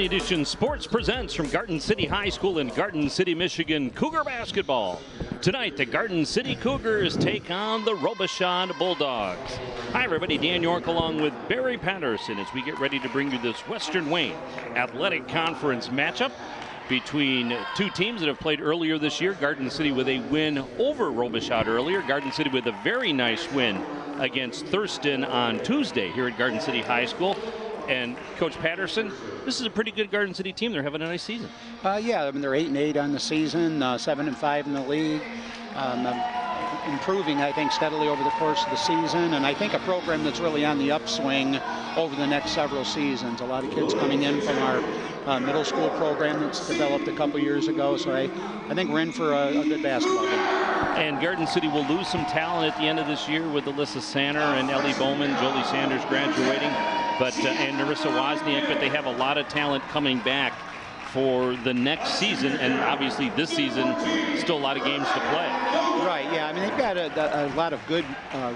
Friday Edition Sports presents from Garden City High School in Garden City, Michigan, Cougar basketball. Tonight, the Garden City Cougars take on the Robichaud Bulldogs. Hi, everybody. Dan York along with Barry Patterson as we get ready to bring you this Western Wayne Athletic Conference matchup between two teams that have played earlier this year. Garden City with a win over Robichaud earlier. Garden City with a very nice win against Thurston on Tuesday here at Garden City High School. And Coach Patterson, this is a pretty good Garden City team. They're having a nice season. Yeah, I mean, they're 8-8 on the season, 7-5 in the league. Improving, I think, steadily over the course of the season, and I think a program that's really on the upswing over the next several seasons. A lot of kids coming in from our middle school program that's developed a couple years ago, so I think we're in for a good basketball game. And Garden City will lose some talent at the end of this year with Alyssa Sanner and Ellie Bowman, Jolie Sanders graduating, and Narissa Wozniak, but they have a lot of talent coming back for the next season, and obviously this season, still a lot of games to play. Right, yeah, I mean, they've got a lot of good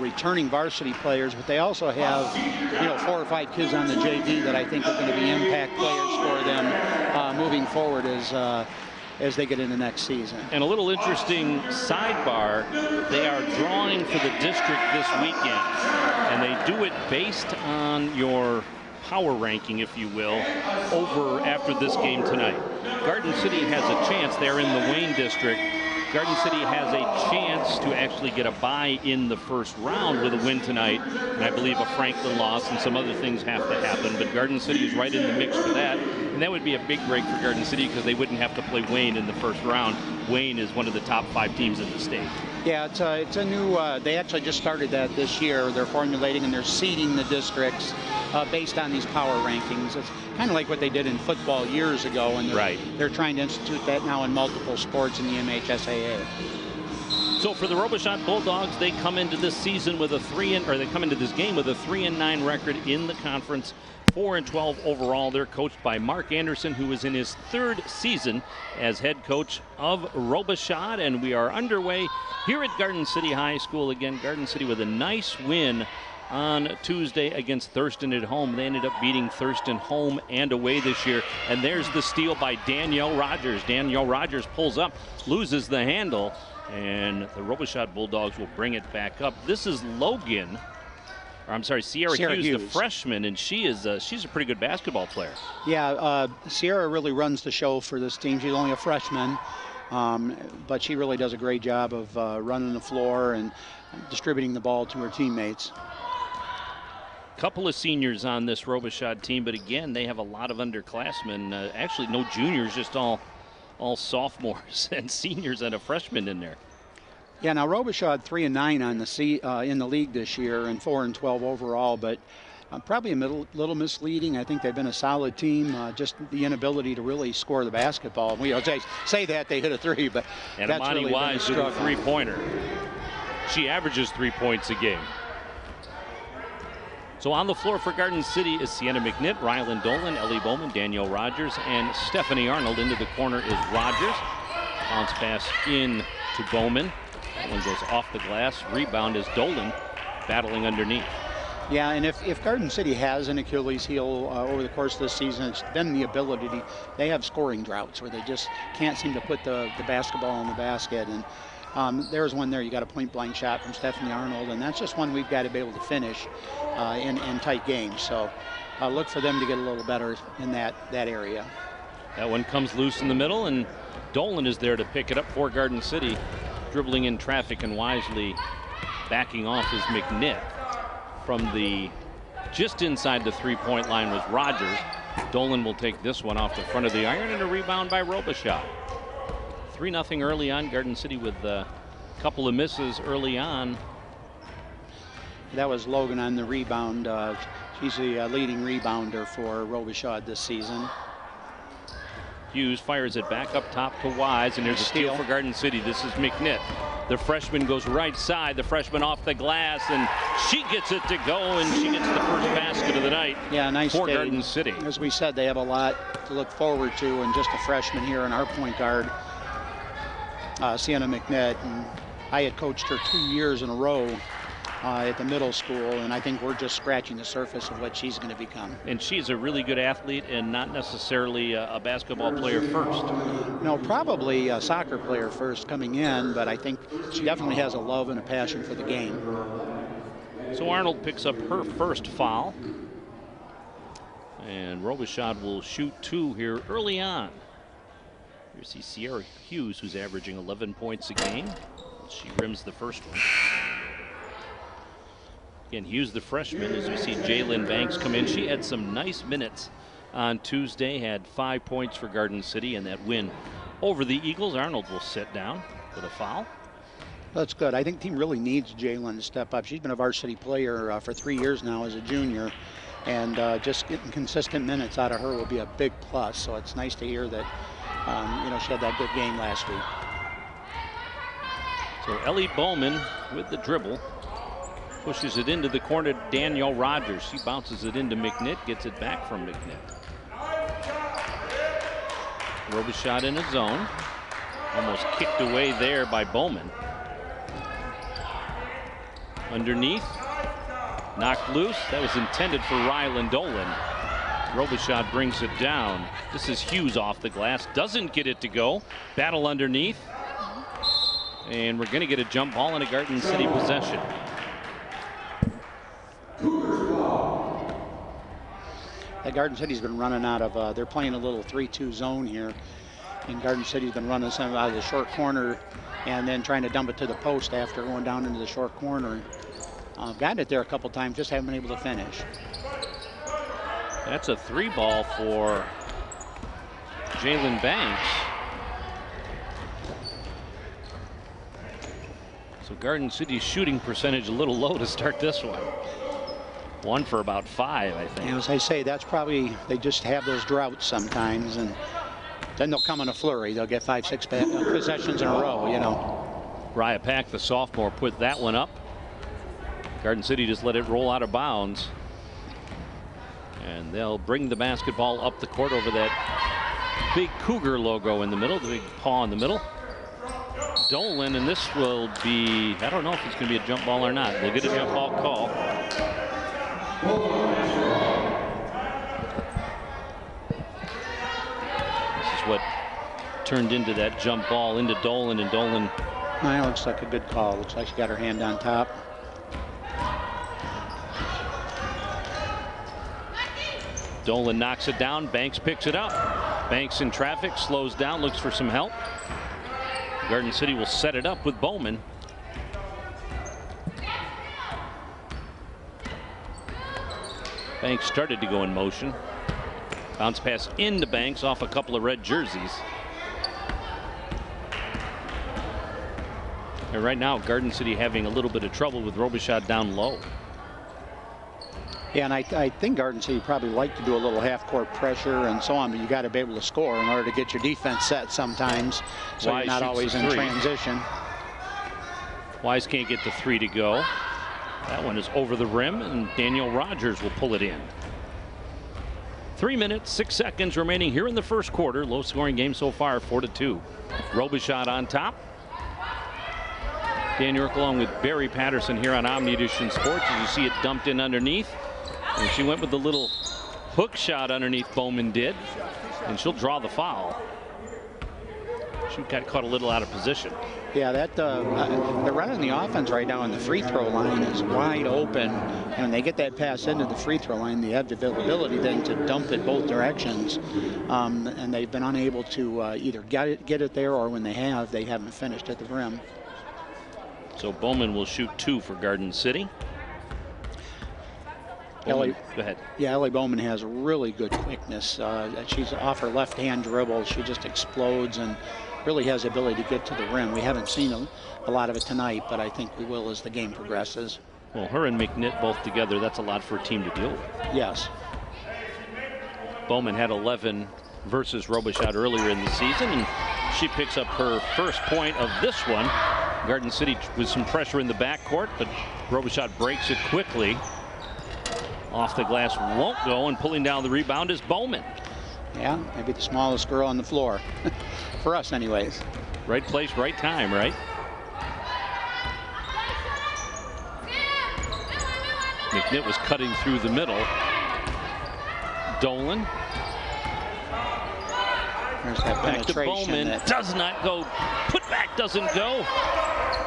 returning varsity players, but they also have, 4 or 5 kids on the JV that I think are going to be impact players for them moving forward as they get into next season. And a little interesting sidebar, they are drawing for the district this weekend, and they do it based on your power ranking, if you will, over after this game tonight. Garden City has a chance. They're in the Wayne district. Garden City has a chance to actually get a bye in the first round with a win tonight, and I believe a Franklin loss and some other things have to happen, but Garden City is right in the mix for that, and that would be a big break for Garden City because they wouldn't have to play Wayne in the first round. Wayne is one of the top 5 teams in the state. Yeah, it's a new, they actually just started that this year. They're formulating and they're seeding the districts based on these power rankings. It's kind of like what they did in football years ago, and they're trying to institute that now in multiple sports in the MHSAA. So for the Robichaud Bulldogs, they come into this season with they come into this game with a 3-9 record in the conference. 4-12 overall. They're coached by Mark Anderson, who is in his 3rd season as head coach of Robichaud, and we are underway here at Garden City High School. Again, Garden City with a nice win on Tuesday against Thurston at home. They ended up beating Thurston home and away this year, and there's the steal by Danielle Rogers. Danielle Rogers pulls up, loses the handle, and the Robichaud Bulldogs will bring it back up. This is Sierra Hughes, the freshman, and she's a pretty good basketball player. Yeah, Sierra really runs the show for this team. She's only a freshman, but she really does a great job of running the floor and distributing the ball to her teammates. Couple of seniors on this Robichaud team, but again, they have a lot of underclassmen. Actually, no juniors, just all sophomores and seniors and a freshman in there. Yeah, now Robichaud 3-9 on in the league this year and 4-12 overall, but probably a little misleading. I think they've been a solid team, just the inability to really score the basketball. We say that they hit a 3, but and that's Amani really Wise with a 3-pointer. She averages 3 points a game. So on the floor for Garden City is Sienna McNitt, Rylan Dolan, Ellie Bowman, Danielle Rogers, and Stephanie Arnold. Into the corner is Rogers. Bounce pass in to Bowman. That one goes off the glass. Rebound is Dolan battling underneath. Yeah, and if Garden City has an Achilles heel over the course of this season, it's been the ability they have scoring droughts where they just can't seem to put the basketball in the basket. And there's one there. You got a point-blank shot from Stephanie Arnold, and that's just one we've got to be able to finish in tight games. So look for them to get a little better in that area. That one comes loose in the middle, and Dolan is there to pick it up for Garden City. Dribbling in traffic and wisely backing off is McNitt. From just inside the 3-point line was Rogers. Dolan will take this one off the front of the iron, and a rebound by Robichaud. 3-0 early on. Garden City with a couple of misses early on. That was Logan on the rebound. She's the leading rebounder for Robichaud this season. Hughes fires it back up top to Wise, and there's a steal for Garden City. This is McNitt. The freshman goes right side. The freshman off the glass, and she gets it to go, and she gets the first basket of the night. Yeah, nice for day. Garden City. As we said, they have a lot to look forward to, and just a freshman here in our point guard, Sienna McNitt. And I had coached her 2 years in a row at the middle school, and I think we're just scratching the surface of what she's going to become. And she's a really good athlete and not necessarily a basketball player first. No, probably a soccer player first coming in, but I think she definitely has a love and a passion for the game. So Arnold picks up her first foul. And Robichaud will shoot 2 here early on. You see Sierra Hughes, who's averaging 11 points a game. She rims the first one. Again, Hughes, the freshman, as we see Jalen Banks come in. She had some nice minutes on Tuesday, had 5 points for Garden City in that win over the Eagles. Arnold will sit down with a foul. That's good. I think the team really needs Jalen to step up. She's been a varsity player for 3 years now as a junior, and just getting consistent minutes out of her will be a big plus. So it's nice to hear that, she had that good game last week. So Ellie Bowman with the dribble. Pushes it into the corner to Danielle Rogers. She bounces it into McNitt, gets it back from McNitt. Robichaud in a zone. Almost kicked away there by Bowman. Underneath. Knocked loose. That was intended for Rylan Dolan. Robichaud brings it down. This is Hughes off the glass. Doesn't get it to go. Battle underneath. And we're going to get a jump ball and a Garden City possession. Garden City's been running out of, they're playing a little 3-2 zone here. And Garden City's been running some out of the short corner and then trying to dump it to the post after going down into the short corner. Gotten it there a couple times, just haven't been able to finish. That's a 3 ball for Jalen Banks. So Garden City's shooting percentage a little low to start this one. 1 for about 5, I think. And as I say, that's probably, they just have those droughts sometimes, and then they'll come in a flurry. They'll get 5-6 possessions in a row, Raya Pack, the sophomore, put that one up. Garden City just let it roll out of bounds. And they'll bring the basketball up the court over that big Cougar logo in the middle, the big paw in the middle. Dolan, and this will be, I don't know if it's going to be a jump ball or not. We'll get a jump ball call. This is what turned into that jump ball into Dolan, and Dolan. That looks like a good call. Looks like she got her hand on top. Dolan knocks it down. Banks picks it up. Banks in traffic, slows down, looks for some help. Garden City will set it up with Bowman. Banks started to go in motion. Bounce pass into Banks off a couple of red jerseys. And right now, Garden City having a little bit of trouble with Robichaud down low. Yeah, and I think Garden City probably like to do a little half-court pressure and so on, but you got to be able to score in order to get your defense set sometimes, so you're not always in transition. Wise can't get the 3 to go. That one is over the rim, and Danielle Rogers will pull it in. 3 minutes, 6 seconds remaining here in the first quarter. Low-scoring game so far, 4-2. Robichaud on top. Dan York along with Barry Patterson here on Omni Edition Sports. As you see it dumped in underneath. And she went with the little hook shot underneath, Bowman did. And she'll draw the foul. She got caught a little out of position. Yeah, they're running the offense right now, and the free throw line is wide open. And when they get that pass into the free throw line, they have the ability then to dump it both directions. And they've been unable to either get it there, or when they have, they haven't finished at the rim. So Bowman will shoot 2 for Garden City. Ellie, go ahead. Yeah, Ellie Bowman has really good quickness. She's off her left-hand dribble. She just explodes and really has the ability to get to the rim. We haven't seen a lot of it tonight, but I think we will as the game progresses. Well, her and McNitt both together, that's a lot for a team to deal with. Yes. Bowman had 11 versus Robichaud earlier in the season, and she picks up her first point of this one. Garden City with some pressure in the backcourt, but Robichaud breaks it quickly. Off the glass won't go, and pulling down the rebound is Bowman. Yeah, maybe the smallest girl on the floor. For us, anyways. Right place, right time, right? McNitt was cutting through the middle. Dolan. There's that Back to penetration Bowman. that Does not go. Put back doesn't go.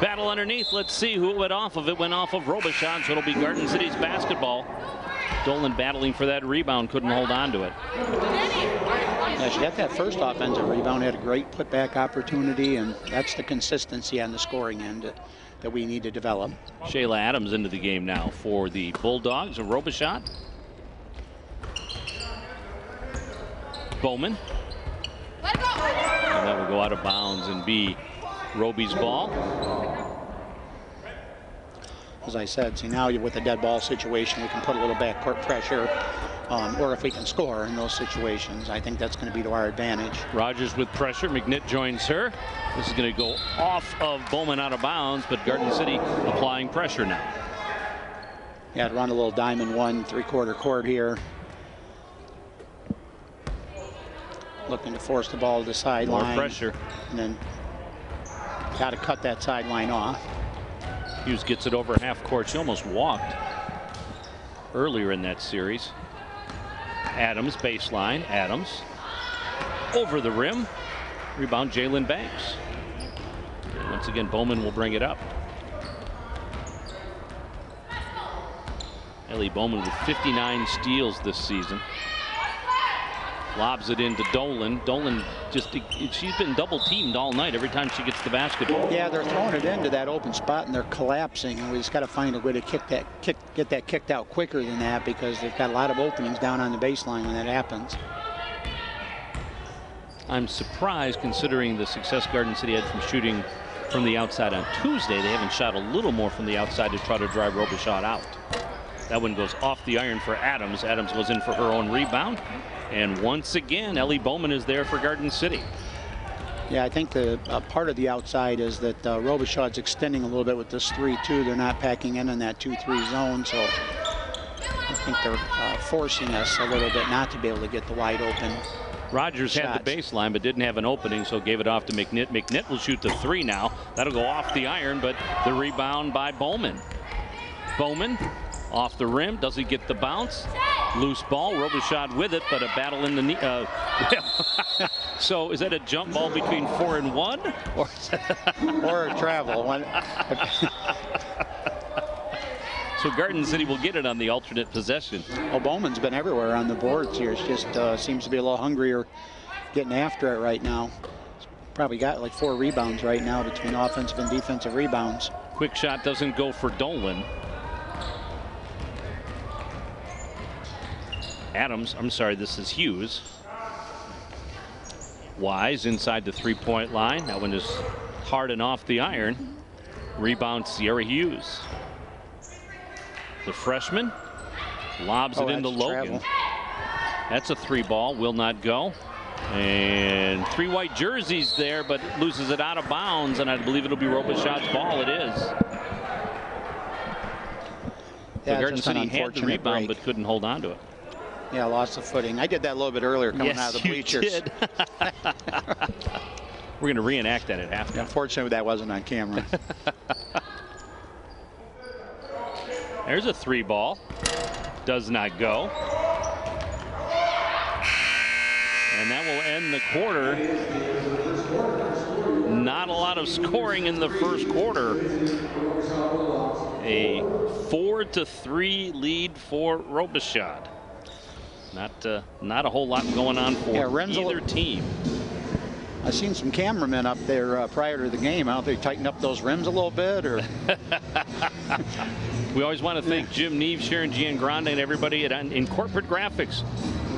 Battle underneath. Let's see who it went off of. It went off of Robichaud, so it'll be Garden City's basketball. Dolan battling for that rebound, couldn't hold on to it. Yeah, she got that first offensive rebound, had a great putback opportunity, and that's the consistency on the scoring end that we need to develop. Shayla Adams into the game now for the Bulldogs of Robichaud. Bowman. And that will go out of bounds and be Roby's ball. As I said, see now with a dead ball situation, we can put a little backcourt pressure, or if we can score in those situations, I think that's going to be to our advantage. Rogers with pressure. McNitt joins her. This is going to go off of Bowman out of bounds, but Garden City applying pressure now. Yeah, to run a little diamond 1 3/4 court here. Looking to force the ball to the sideline. More pressure. And then got to cut that sideline off. Hughes gets it over half court. She almost walked earlier in that series. Adams baseline. Adams over the rim. Rebound Jalen Banks. And once again, Bowman will bring it up. Ellie Bowman with 59 steals this season. Lobs it into Dolan. Dolan she's been double teamed all night every time she gets the basketball. Yeah, they're throwing it into that open spot and they're collapsing, and we just got to find a way to get that kicked out quicker than that, because they've got a lot of openings down on the baseline when that happens. I'm surprised, considering the success Garden City had from shooting from the outside on Tuesday. They haven't shot a little more from the outside to try to drive Robichaud out. That one goes off the iron for Adams. Adams goes in for her own rebound. And once again, Ellie Bowman is there for Garden City. Yeah, I think the part of the outside is that Robichaud's extending a little bit with this 3-2. They're not packing in that 2-3 zone, so I think they're forcing us a little bit not to be able to get the wide open. Rogers shots. had the baseline but didn't have an opening, so gave it off to McNitt. McNitt will shoot the 3 now. That'll go off the iron, but the rebound by Bowman. Bowman off the rim, doesn't get the bounce. Loose ball, Robichaud with it, but a battle in the knee. So is that a jump ball between 4 and 1? Or a travel one. So Garden City will get it on the alternate possession. Well, Bowman's been everywhere on the boards here. It just seems to be a little hungrier getting after it right now. Probably got like 4 rebounds right now between offensive and defensive rebounds. Quick shot doesn't go for Dolan. Adams, I'm sorry, this is Hughes. Wise inside the 3-point line. That one is hard and off the iron. Rebound Sierra Hughes. The freshman lobs it into Logan. Travel. That's a 3 ball, will not go. And 3 white jerseys there, but loses it out of bounds, and I believe it'll be Robichaud's ball. It is. Yeah, so Garden City had the rebound but couldn't hold on to it. Yeah, lost the footing. I did that a little bit earlier coming out of the bleachers. Yes, you did. We're going to reenact that at halftime. Unfortunately, that wasn't on camera. There's a 3 ball. Does not go. And that will end the quarter. Not a lot of scoring in the first quarter. A 4-3 lead for Robichaud. Not a whole lot going on for either team. I've seen some cameramen up there prior to the game. I don't know if they tightened up those rims a little bit or. We always want to thank Jim Neve, Sharon Giangrande, and everybody in Corporate Graphics,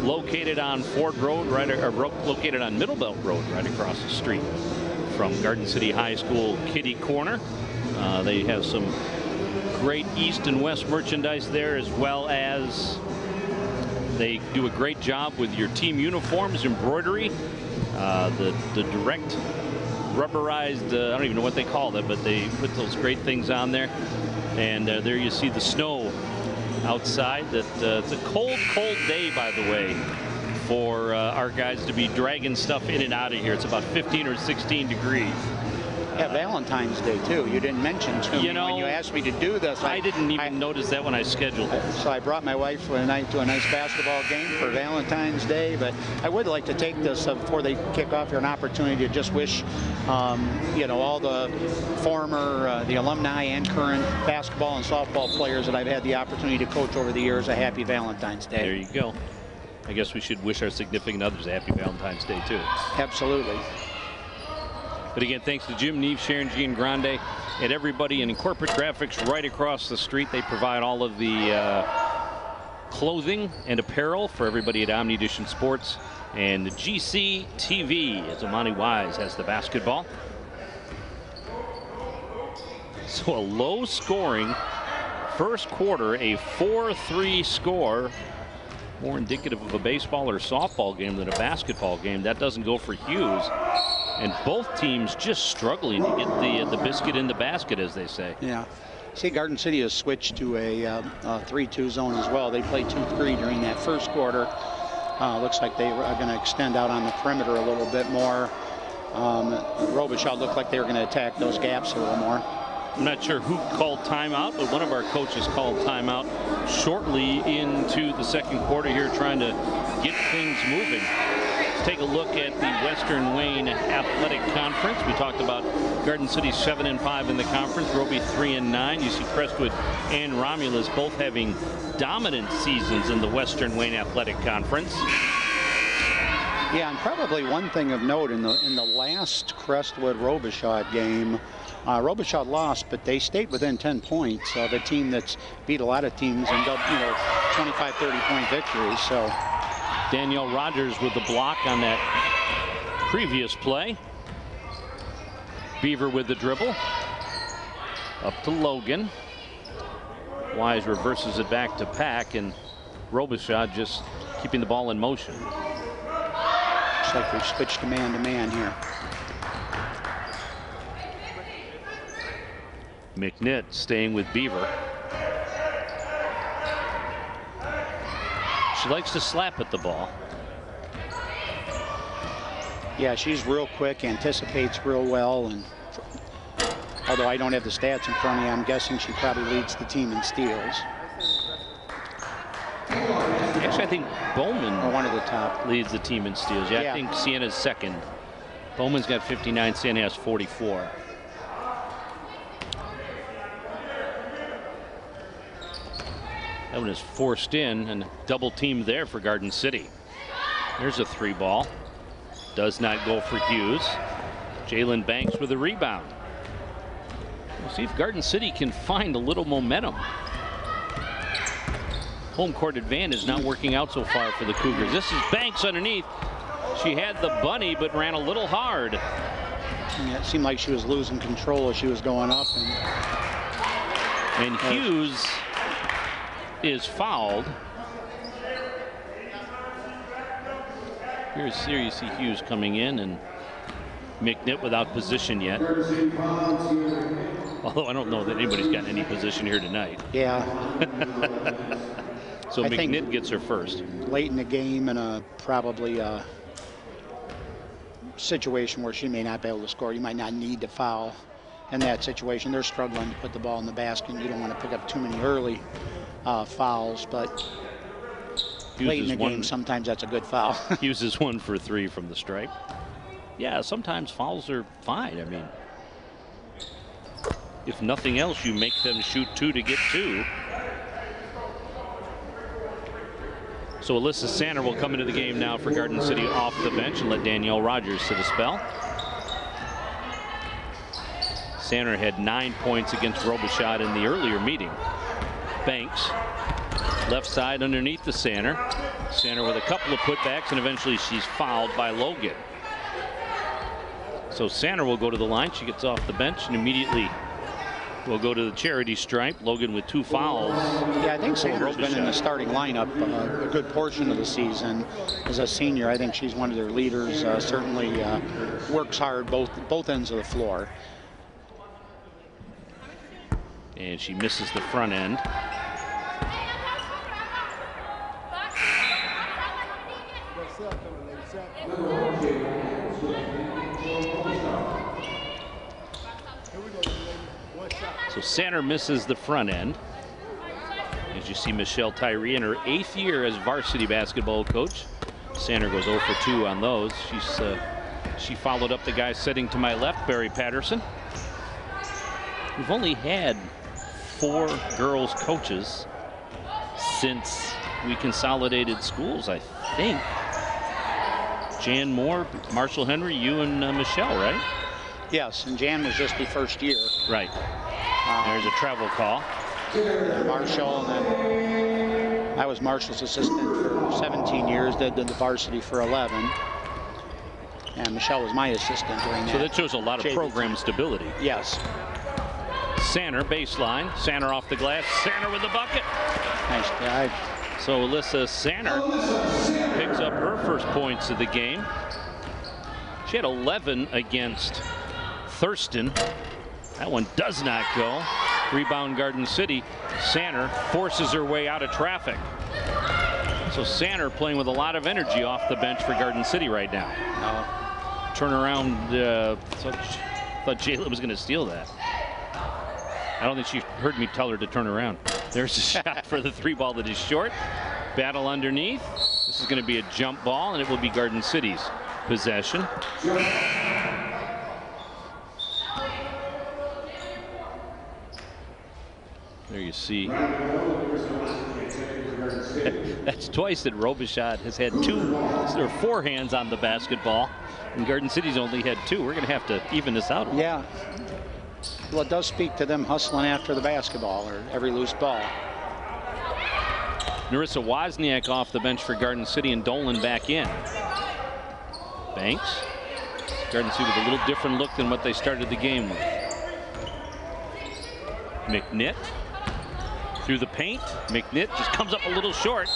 located on Ford Road, located on Middlebelt Road, right across the street from Garden City High School Kitty Corner. They have some great East and West merchandise there, as well as they do a great job with your team uniforms, embroidery, the direct rubberized, I don't even know what they call them, but they put those great things on there. And there you see the snow outside. It's a cold, cold day, by the way, for our guys to be dragging stuff in and out of here. It's about 15 or 16 degrees. Yeah, Valentine's Day too. You didn't mention to me when you asked me to do this. I didn't even notice that when I scheduled it. So I brought my wife to a nice basketball game for Valentine's Day. But I would like to take this before they kick off here, an opportunity to just wish, all the former, the alumni and current basketball and softball players that I've had the opportunity to coach over the years a happy Valentine's Day. There you go. I guess we should wish our significant others a happy Valentine's Day too. Absolutely. But again, thanks to Jim, Neve, Sharon, Jean Grande, and everybody in Corporate Graphics right across the street. They provide all of the clothing and apparel for everybody at Omni Edition Sports. And the GC TV, as Amani Wise has the basketball. So a low scoring first quarter, a 4-3 score. More indicative of a baseball or softball game than a basketball game. That doesn't go for Hughes. And both teams just struggling to get the biscuit in the basket, as they say. Yeah. See, Garden City has switched to a 3-2 zone as well. They played 2-3 during that first quarter. Looks like they are going to extend out on the perimeter a little bit more. Robichaud looked like they were going to attack those gaps a little more. I'm not sure who called timeout, but one of our coaches called timeout shortly into the second quarter here, trying to get things moving. Let's take a look at the Western Wayne Athletic Conference. We talked about Garden City 7-5 in the conference, Roby 3-9. You see Crestwood and Romulus both having dominant seasons in the Western Wayne Athletic Conference. Yeah, and probably one thing of note in the last Crestwood Robichaud game, Robichaud lost, but they stayed within 10 points of a team that's beat a lot of teams in 25, 30-point victories. So Danielle Rogers with the block on that previous play. Beaver with the dribble. Up to Logan. Wise reverses it back to Pack, and Robichaud just keeping the ball in motion. Looks like they've switched to man here. McNitt staying with Beaver. She likes to slap at the ball. Yeah, she's real quick, anticipates real well, and although I don't have the stats in front of me, I'm guessing she probably leads the team in steals. Actually, I think Bowman one of the top leads the team in steals. Yeah, I think Sienna's second. Bowman's got 59, Sienna has 44. That one is forced in, and double team there for Garden City. There's a 3 ball. Does not go for Hughes. Jalen Banks with a rebound. We'll see if Garden City can find a little momentum. Home court advantage not working out so far for the Cougars. This is Banks underneath. She had the bunny, but ran a little hard. Yeah, it seemed like she was losing control as she was going up. And Hughes is fouled. Here you see Hughes coming in, and McNitt without position yet. Although I don't know that anybody's got any position here tonight. Yeah. So McNitt gets her first. Late in the game, and probably a situation where she may not be able to score. You might not need to foul in that situation. They're struggling to put the ball in the basket, and you don't want to pick up too many early fouls, but late in the game, sometimes that's a good foul. Hughes is 1 for 3 from the stripe. Yeah, sometimes fouls are fine. I mean, if nothing else, you make them shoot 2 to get 2. So Alyssa Sander will come into the game now for Garden City off the bench and let Danielle Rogers sit a spell. Sander had 9 points against Robichaud in the earlier meeting. Banks, left side underneath the Sander. Sander with a couple of putbacks, and eventually she's fouled by Logan. So Sander will go to the line. She gets off the bench and immediately will go to the charity stripe. Logan with 2 fouls. Yeah, I think Sander's been in the starting lineup a good portion of the season. As a senior, I think she's one of their leaders. Certainly works hard both ends of the floor. And she misses the front end. So Sander misses the front end. As you see, Michelle Tyree in her 8th year as varsity basketball coach. Sander goes 0 for 2 on those. She followed up the guy sitting to my left, Barry Patterson. We've only had 4 girls coaches since we consolidated schools, I think. Jan Moore, Marshall Henry, you and Michelle, right? Yes, and Jan was just the first year. Right. There's a travel call. Marshall, and then I was Marshall's assistant for 17 years, did the varsity for 11. And Michelle was my assistant during that. So that shows a lot of program stability. Yes. Sander baseline. Sander off the glass. Sander with the bucket. Nice drive. So Alyssa Sander picks up her first points of the game. She had 11 against Thurston. That one does not go. Rebound Garden City. Sander forces her way out of traffic. So Sander playing with a lot of energy off the bench for Garden City right now. Turn around. Thought Jayla was going to steal that. I don't think she heard me tell her to turn around. There's a shot for the 3-ball that is short. Battle underneath. This is going to be a jump ball, and it will be Garden City's possession. There you see. That's twice that Robichaud has had 2 or 4 hands on the basketball, and Garden City's only had 2. We're going to have to even this out. Yeah. Well, it does speak to them hustling after the basketball or every loose ball. Narissa Wozniak off the bench for Garden City, and Dolan back in. Banks. Garden City with a little different look than what they started the game with. McNitt through the paint. McNitt just comes up a little short.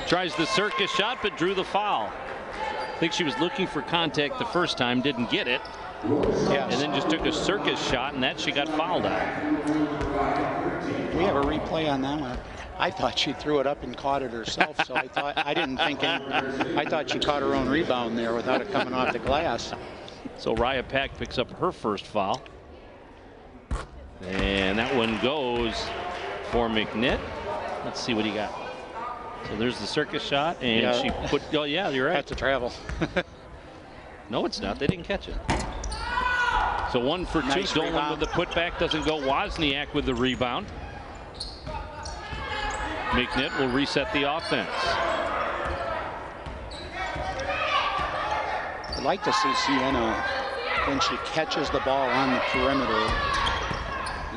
Tries the circus shot, but drew the foul. I think she was looking for contact the first time, didn't get it. Yes. And then just took a circus shot, and that she got fouled on. We have a replay on that one. I thought she threw it up and caught it herself, so I thought she caught her own rebound there without it coming off the glass. So Raya Pack picks up her first foul. And that one goes for McNitt. Let's see what he got. So there's the circus shot, and she put, oh yeah, you're right. That's a travel. No, it's not. They didn't catch it. So 1 for 2. Nice Dolan rebound. with the putback doesn't go. Wozniak with the rebound. McNitt will reset the offense. I'd like to see Sienna, when she catches the ball on the perimeter,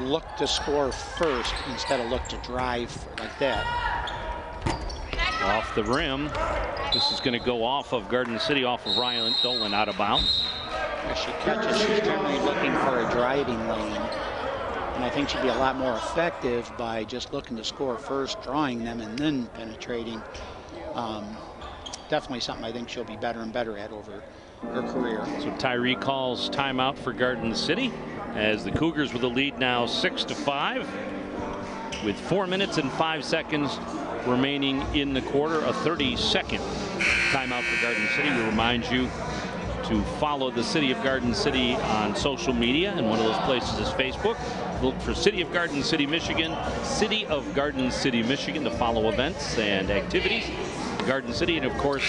look to score first instead of look to drive like that. Off the rim. This is going to go off of Garden City, off of Ryan Dolan, out of bounds. As she catches, she's generally looking for a driving lane. And I think she'd be a lot more effective by just looking to score first, drawing them, and then penetrating. Definitely something I think she'll be better and better at over her career. So Tyree calls timeout for Garden City as the Cougars with a lead now 6-5 with 4 minutes and 5 seconds remaining in the quarter. A 30-second timeout for Garden City. We remind you to follow the City of Garden City on social media, and one of those places is Facebook. Look for City of Garden City, Michigan, City of Garden City, Michigan to follow events and activities. Garden City, and of course,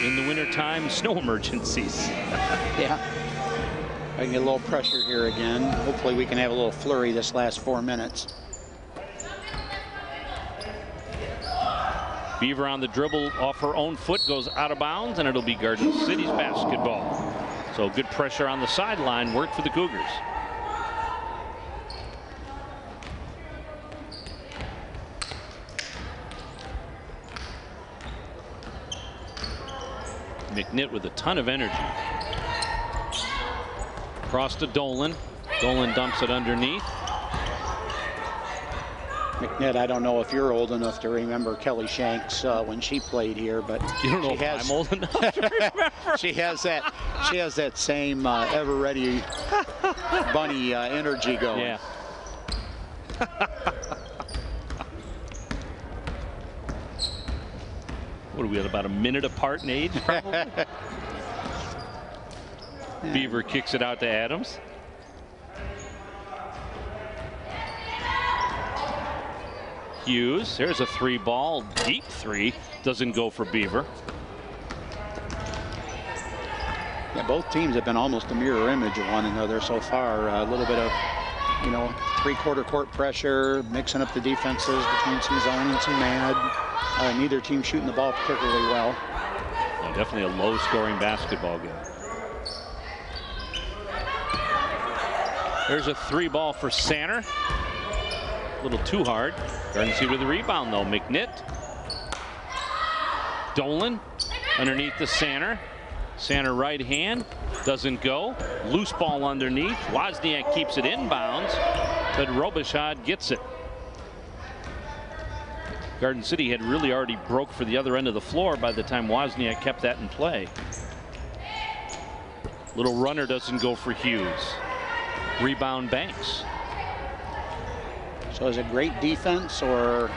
in the wintertime, snow emergencies. Yeah. I can get a little pressure here again. Hopefully we can have a little flurry this last 4 minutes. Beaver on the dribble off her own foot, goes out of bounds, and it'll be Garden City's basketball. So good pressure on the sideline, worked for the Cougars. McNitt with a ton of energy. Across to Dolan. Dolan dumps it underneath. McNitt, I don't know if you're old enough to remember Kelly Shanks when she played here, but you don't know if I'm old enough to remember. She has that same ever ready bunny energy going. Yeah. What are we at, about a minute apart in age, probably? Beaver kicks it out to Adams. Hughes, there's a 3-ball, deep 3, doesn't go for Beaver. Yeah, both teams have been almost a mirror image of one another so far. A little bit of, you know, 3/4 court pressure, mixing up the defenses between some zone and some man. Neither team shooting the ball particularly well. Yeah, definitely a low-scoring basketball game. There's a 3-ball for Sanner. A little too hard. Garden City with the rebound, though. McNitt. Dolan underneath the Sanner. Sanner right hand. Doesn't go. Loose ball underneath. Wozniak keeps it inbounds, but Robichaud gets it. Garden City had really already broke for the other end of the floor by the time Wozniak kept that in play. Little runner doesn't go for Hughes. Rebound Banks. So is it great defense or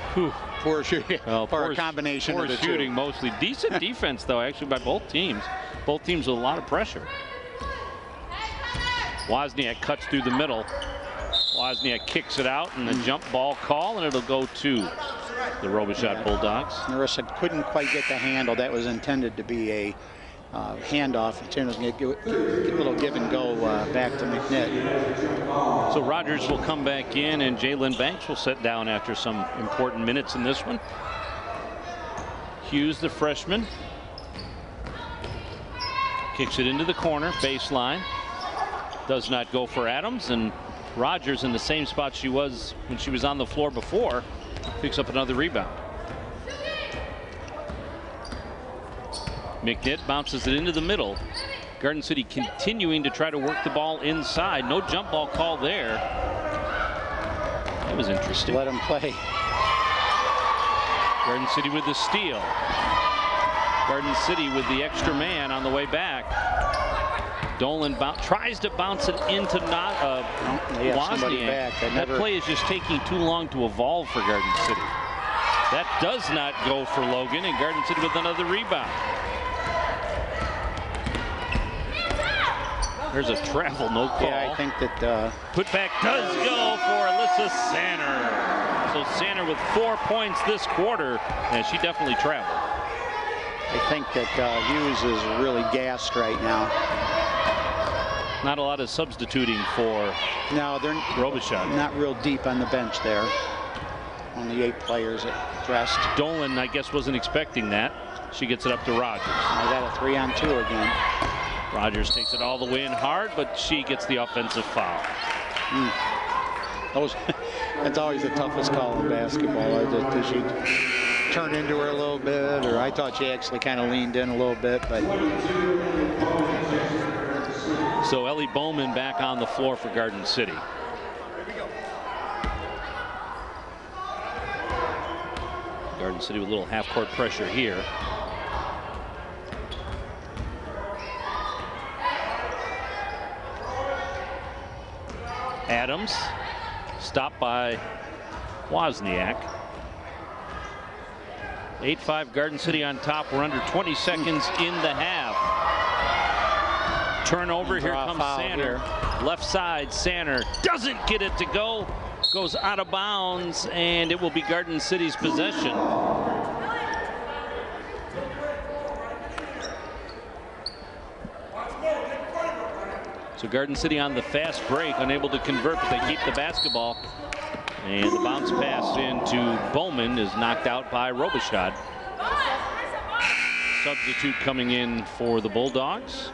poor shooting? Well, or a combination poor of the shooting two? Mostly. Decent defense, though, actually, by both teams. Both teams with a lot of pressure. Wozniak cuts through the middle. Wozniak kicks it out, and a jump ball call, and it'll go to the Robichaud Bulldogs. Narissa couldn't quite get the handle. That was intended to be a handoff. It was going to get a little give and go back to McNitt. So Rogers will come back in, and Jalen Banks will sit down after some important minutes in this one. Hughes, the freshman, kicks it into the corner, baseline. Does not go for Adams, and Rogers in the same spot she was when she was on the floor before, picks up another rebound. McNitt bounces it into the middle. Garden City continuing to try to work the ball inside. No jump ball call there. That was interesting. Let him play. Garden City with the steal. Garden City with the extra man on the way back. Dolan tries to bounce it into Wozniak. That play is just taking too long to evolve for Garden City. That does not go for Logan, and Garden City with another rebound. There's a travel, no call. Yeah, I think that putback does go for Alyssa Sanner. So Sanner with 4 points this quarter, and she definitely traveled. I think that Hughes is really gassed right now. Not a lot of substituting for Robichaud. Not real deep on the bench there. Only 8 players at dressed. Dolan, I guess, wasn't expecting that. She gets it up to Rogers. I got a 3-on-2 again. Rogers takes it all the way in hard, but she gets the offensive foul. That's always the toughest call in basketball. Does she turn into her a little bit? Or I thought she actually kind of leaned in a little bit, but. So Ellie Bowman back on the floor for Garden City. Garden City with a little half-court pressure here. Adams stopped by Wozniak. 8-5 Garden City on top. We're under 20 seconds in the half. Turnover, here comes Sanner. Left side, Sanner doesn't get it to go. Goes out of bounds, and it will be Garden City's possession. So Garden City on the fast break, unable to convert, but they keep the basketball. And the bounce pass into Bowman is knocked out by Robichaud. Substitute coming in for the Bulldogs.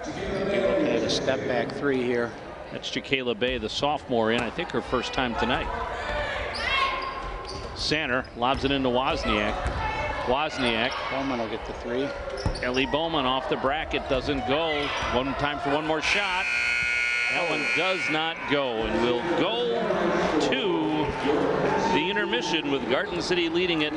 Looking at a step back 3 here. That's Jakayla Bay, the sophomore, in I think her first time tonight. Sanner lobs it into Wozniak. Bowman will get the 3. Ellie Bowman off the bracket, doesn't go. One time for one more shot. That one does not go, and we'll go to the intermission with Garden City leading it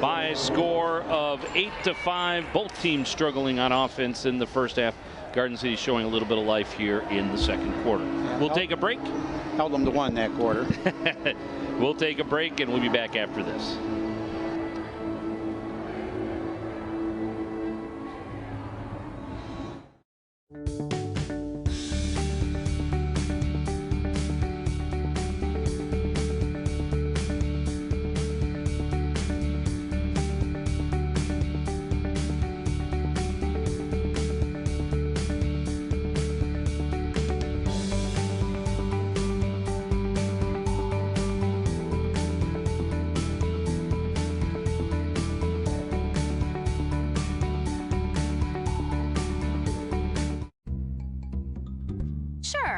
by a score of 8-5. Both teams struggling on offense in the first half. Garden City showing a little bit of life here in the second quarter. We'll take a break. Held them to 1 that quarter. We'll take a break, and we'll be back after this.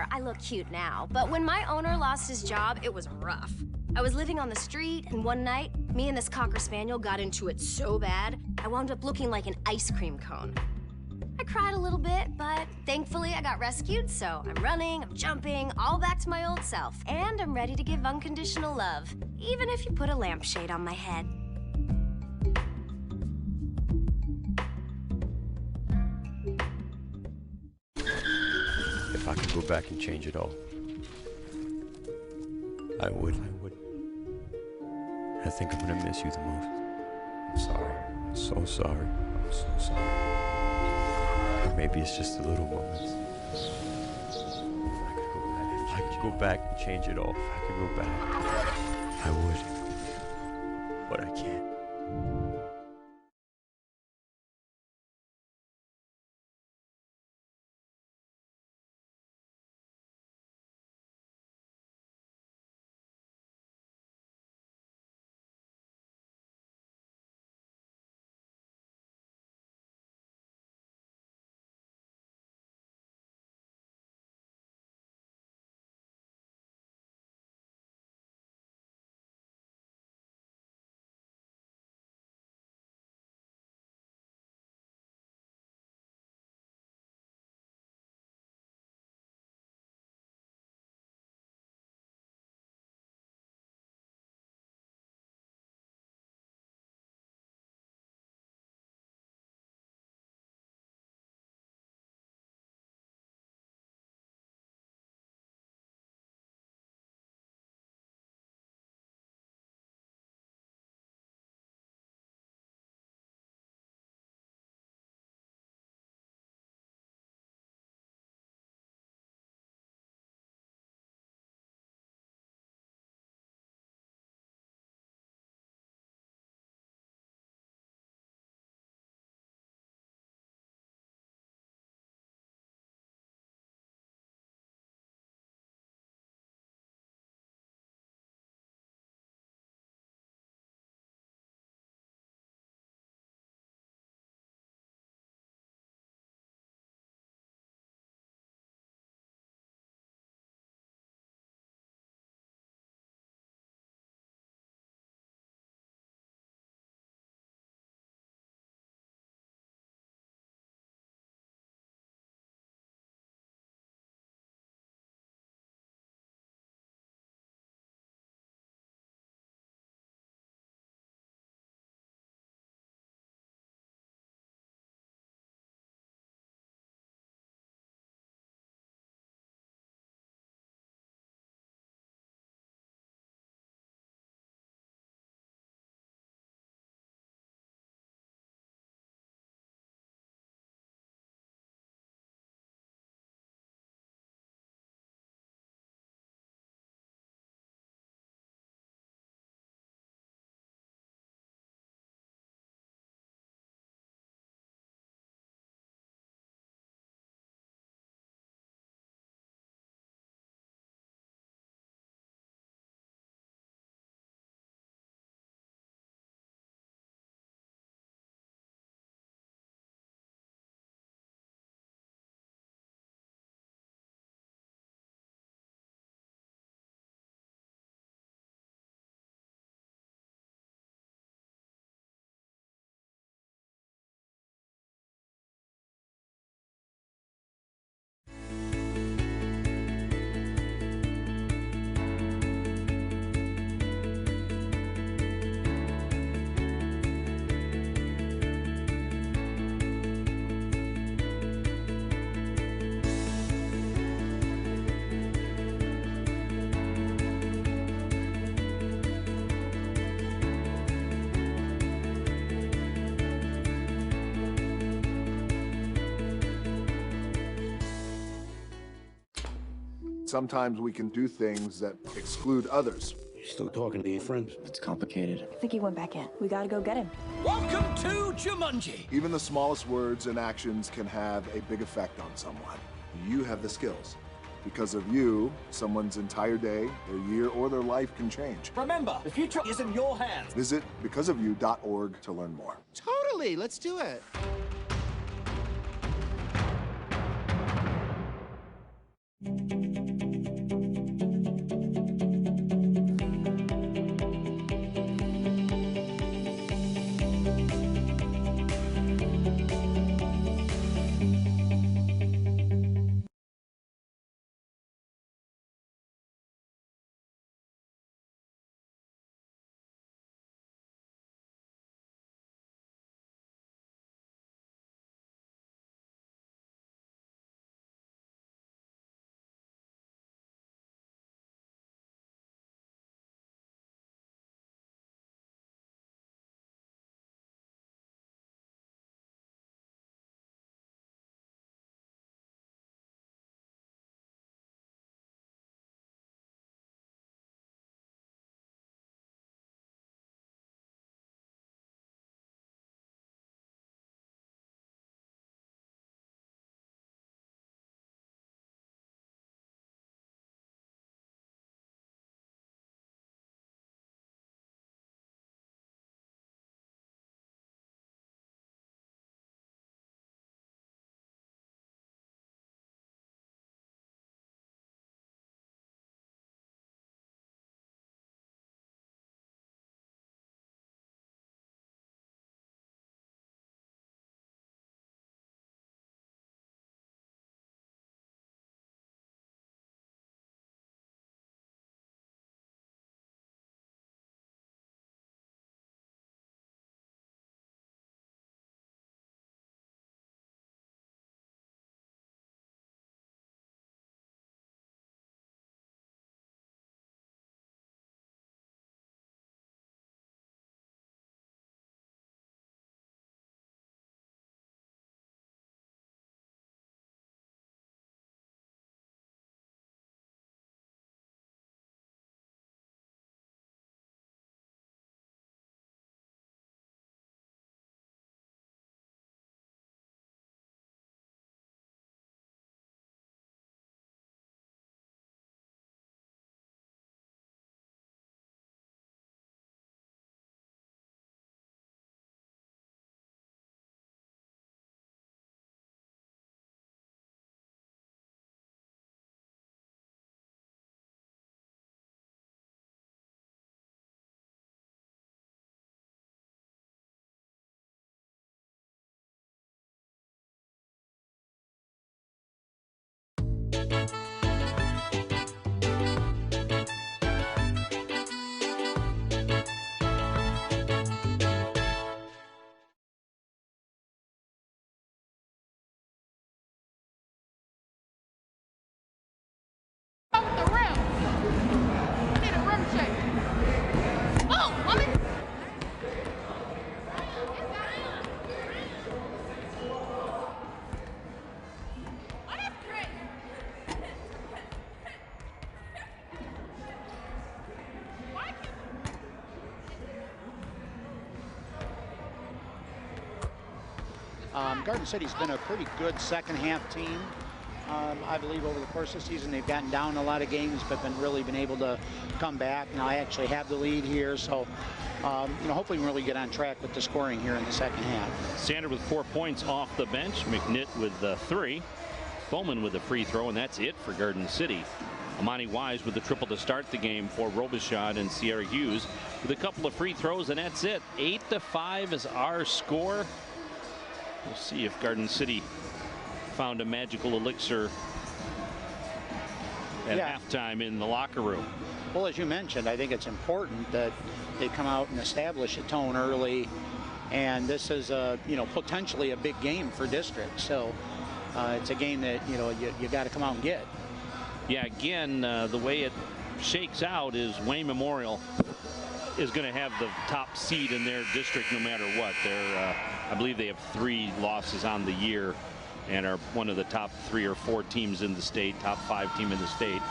Sure, I look cute now, but when my owner lost his job, it was rough. I was living on the street, and one night, me and this Cocker Spaniel got into it so bad, I wound up looking like an ice cream cone. I cried a little bit, but thankfully I got rescued, so I'm running, I'm jumping, all back to my old self, and I'm ready to give unconditional love, even if you put a lampshade on my head. If I could go back and change it all, I would. I think I'm gonna miss you the most. I'm sorry. I'm so sorry. I'm so sorry. Or maybe it's just the little moments. If I could go back and change it all, if I could go back, I would. But I can't. Sometimes we can do things that exclude others. You still talking to your friend? It's complicated. I think he went back in. We gotta go get him. Welcome to Jumanji! Even the smallest words and actions can have a big effect on someone. You have the skills. Because of you, someone's entire day, their year, or their life can change. Remember, the future is in your hands. Visit becauseofyou.org to learn more. Totally, let's do it. Garden City's been a pretty good second half team. I believe over the course of the season they've gotten down a lot of games, but really been able to come back. Now I actually have the lead here, so hopefully we can really get on track with the scoring here in the second half. Sander with 4 points off the bench. McNitt with 3. Bowman with a free throw, and that's it for Garden City. Amani Wise with the triple to start the game for Robichaud, and Sierra Hughes with a couple of free throws, and that's it. 8-5 is our score. We'll see if Garden City found a magical elixir at halftime in the locker room. Well, as you mentioned, I think it's important that they come out and establish a tone early, and this is potentially a big game for district. So it's a game that you got to come out and get. Yeah, again, the way it shakes out is Wayne Memorial is going to have the top seed in their district no matter what. I believe they have 3 losses on the year and are one of the top 3 or 4 teams in the state, top 5 team in the state.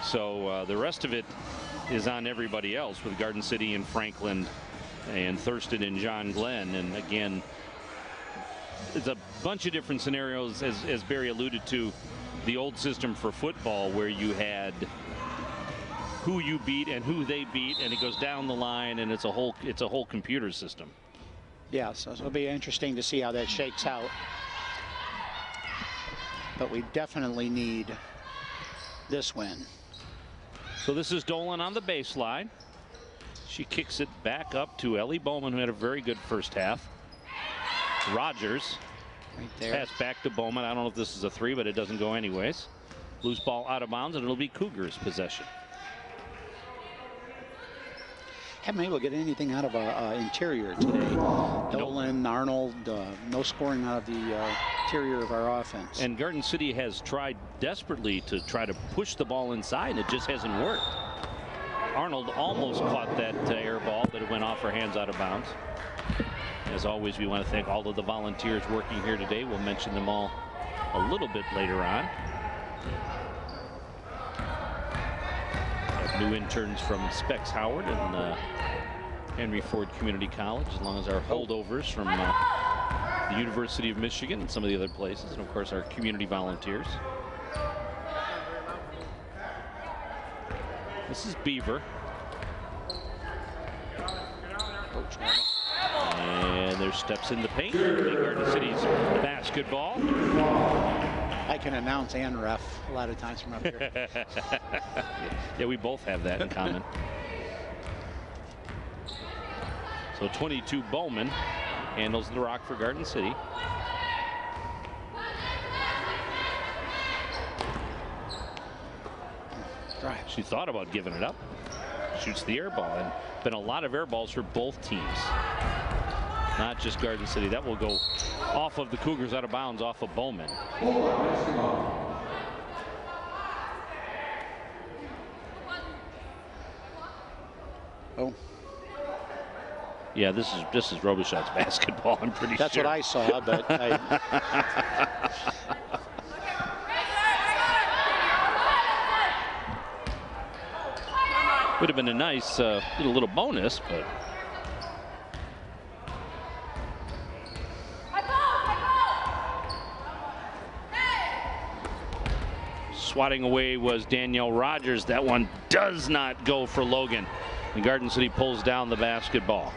So the rest of it is on everybody else with Garden City and Franklin and Thurston and John Glenn. And again, it's a bunch of different scenarios, as Barry alluded to, the old system for football where you had who you beat and who they beat, and it goes down the line, and it's a whole computer system. Yeah, so it'll be interesting to see how that shakes out. But we definitely need this win. So this is Dolan on the baseline. She kicks it back up to Ellie Bowman, who had a very good first half. Rogers right there. Pass back to Bowman. I don't know if this is a 3, but it doesn't go anyways. Loose ball out of bounds, and it'll be Cougars' possession. Haven't been able to get anything out of interior today. Dolan, Arnold, no scoring out of the interior of our offense. And Garden City has tried desperately to try to push the ball inside, and it just hasn't worked. Arnold almost caught that air ball, but it went off her hands out of bounds. As always, we want to thank all of the volunteers working here today. We'll mention them all a little bit later on. Have new interns from Specs Howard and Henry Ford Community College, as long as our holdovers from the University of Michigan and some of the other places, and of course our community volunteers. This is Beaver. And there's steps in the paint. Garden City's basketball. I can announce and ref a lot of times from up here. Yeah, we both have that in common. So 22 Bowman handles the rock for Garden City. She thought about giving it up. Shoots the air ball, and been a lot of air balls for both teams, not just Garden City. That will go off of the Cougars, out of bounds, off of Bowman. Oh. Yeah, this is Robichaud's basketball, I'm pretty sure. That's what I saw, but would have been a nice little bonus, but swatting away was Danielle Rogers. That one does not go for Logan. And Garden City pulls down the basketball.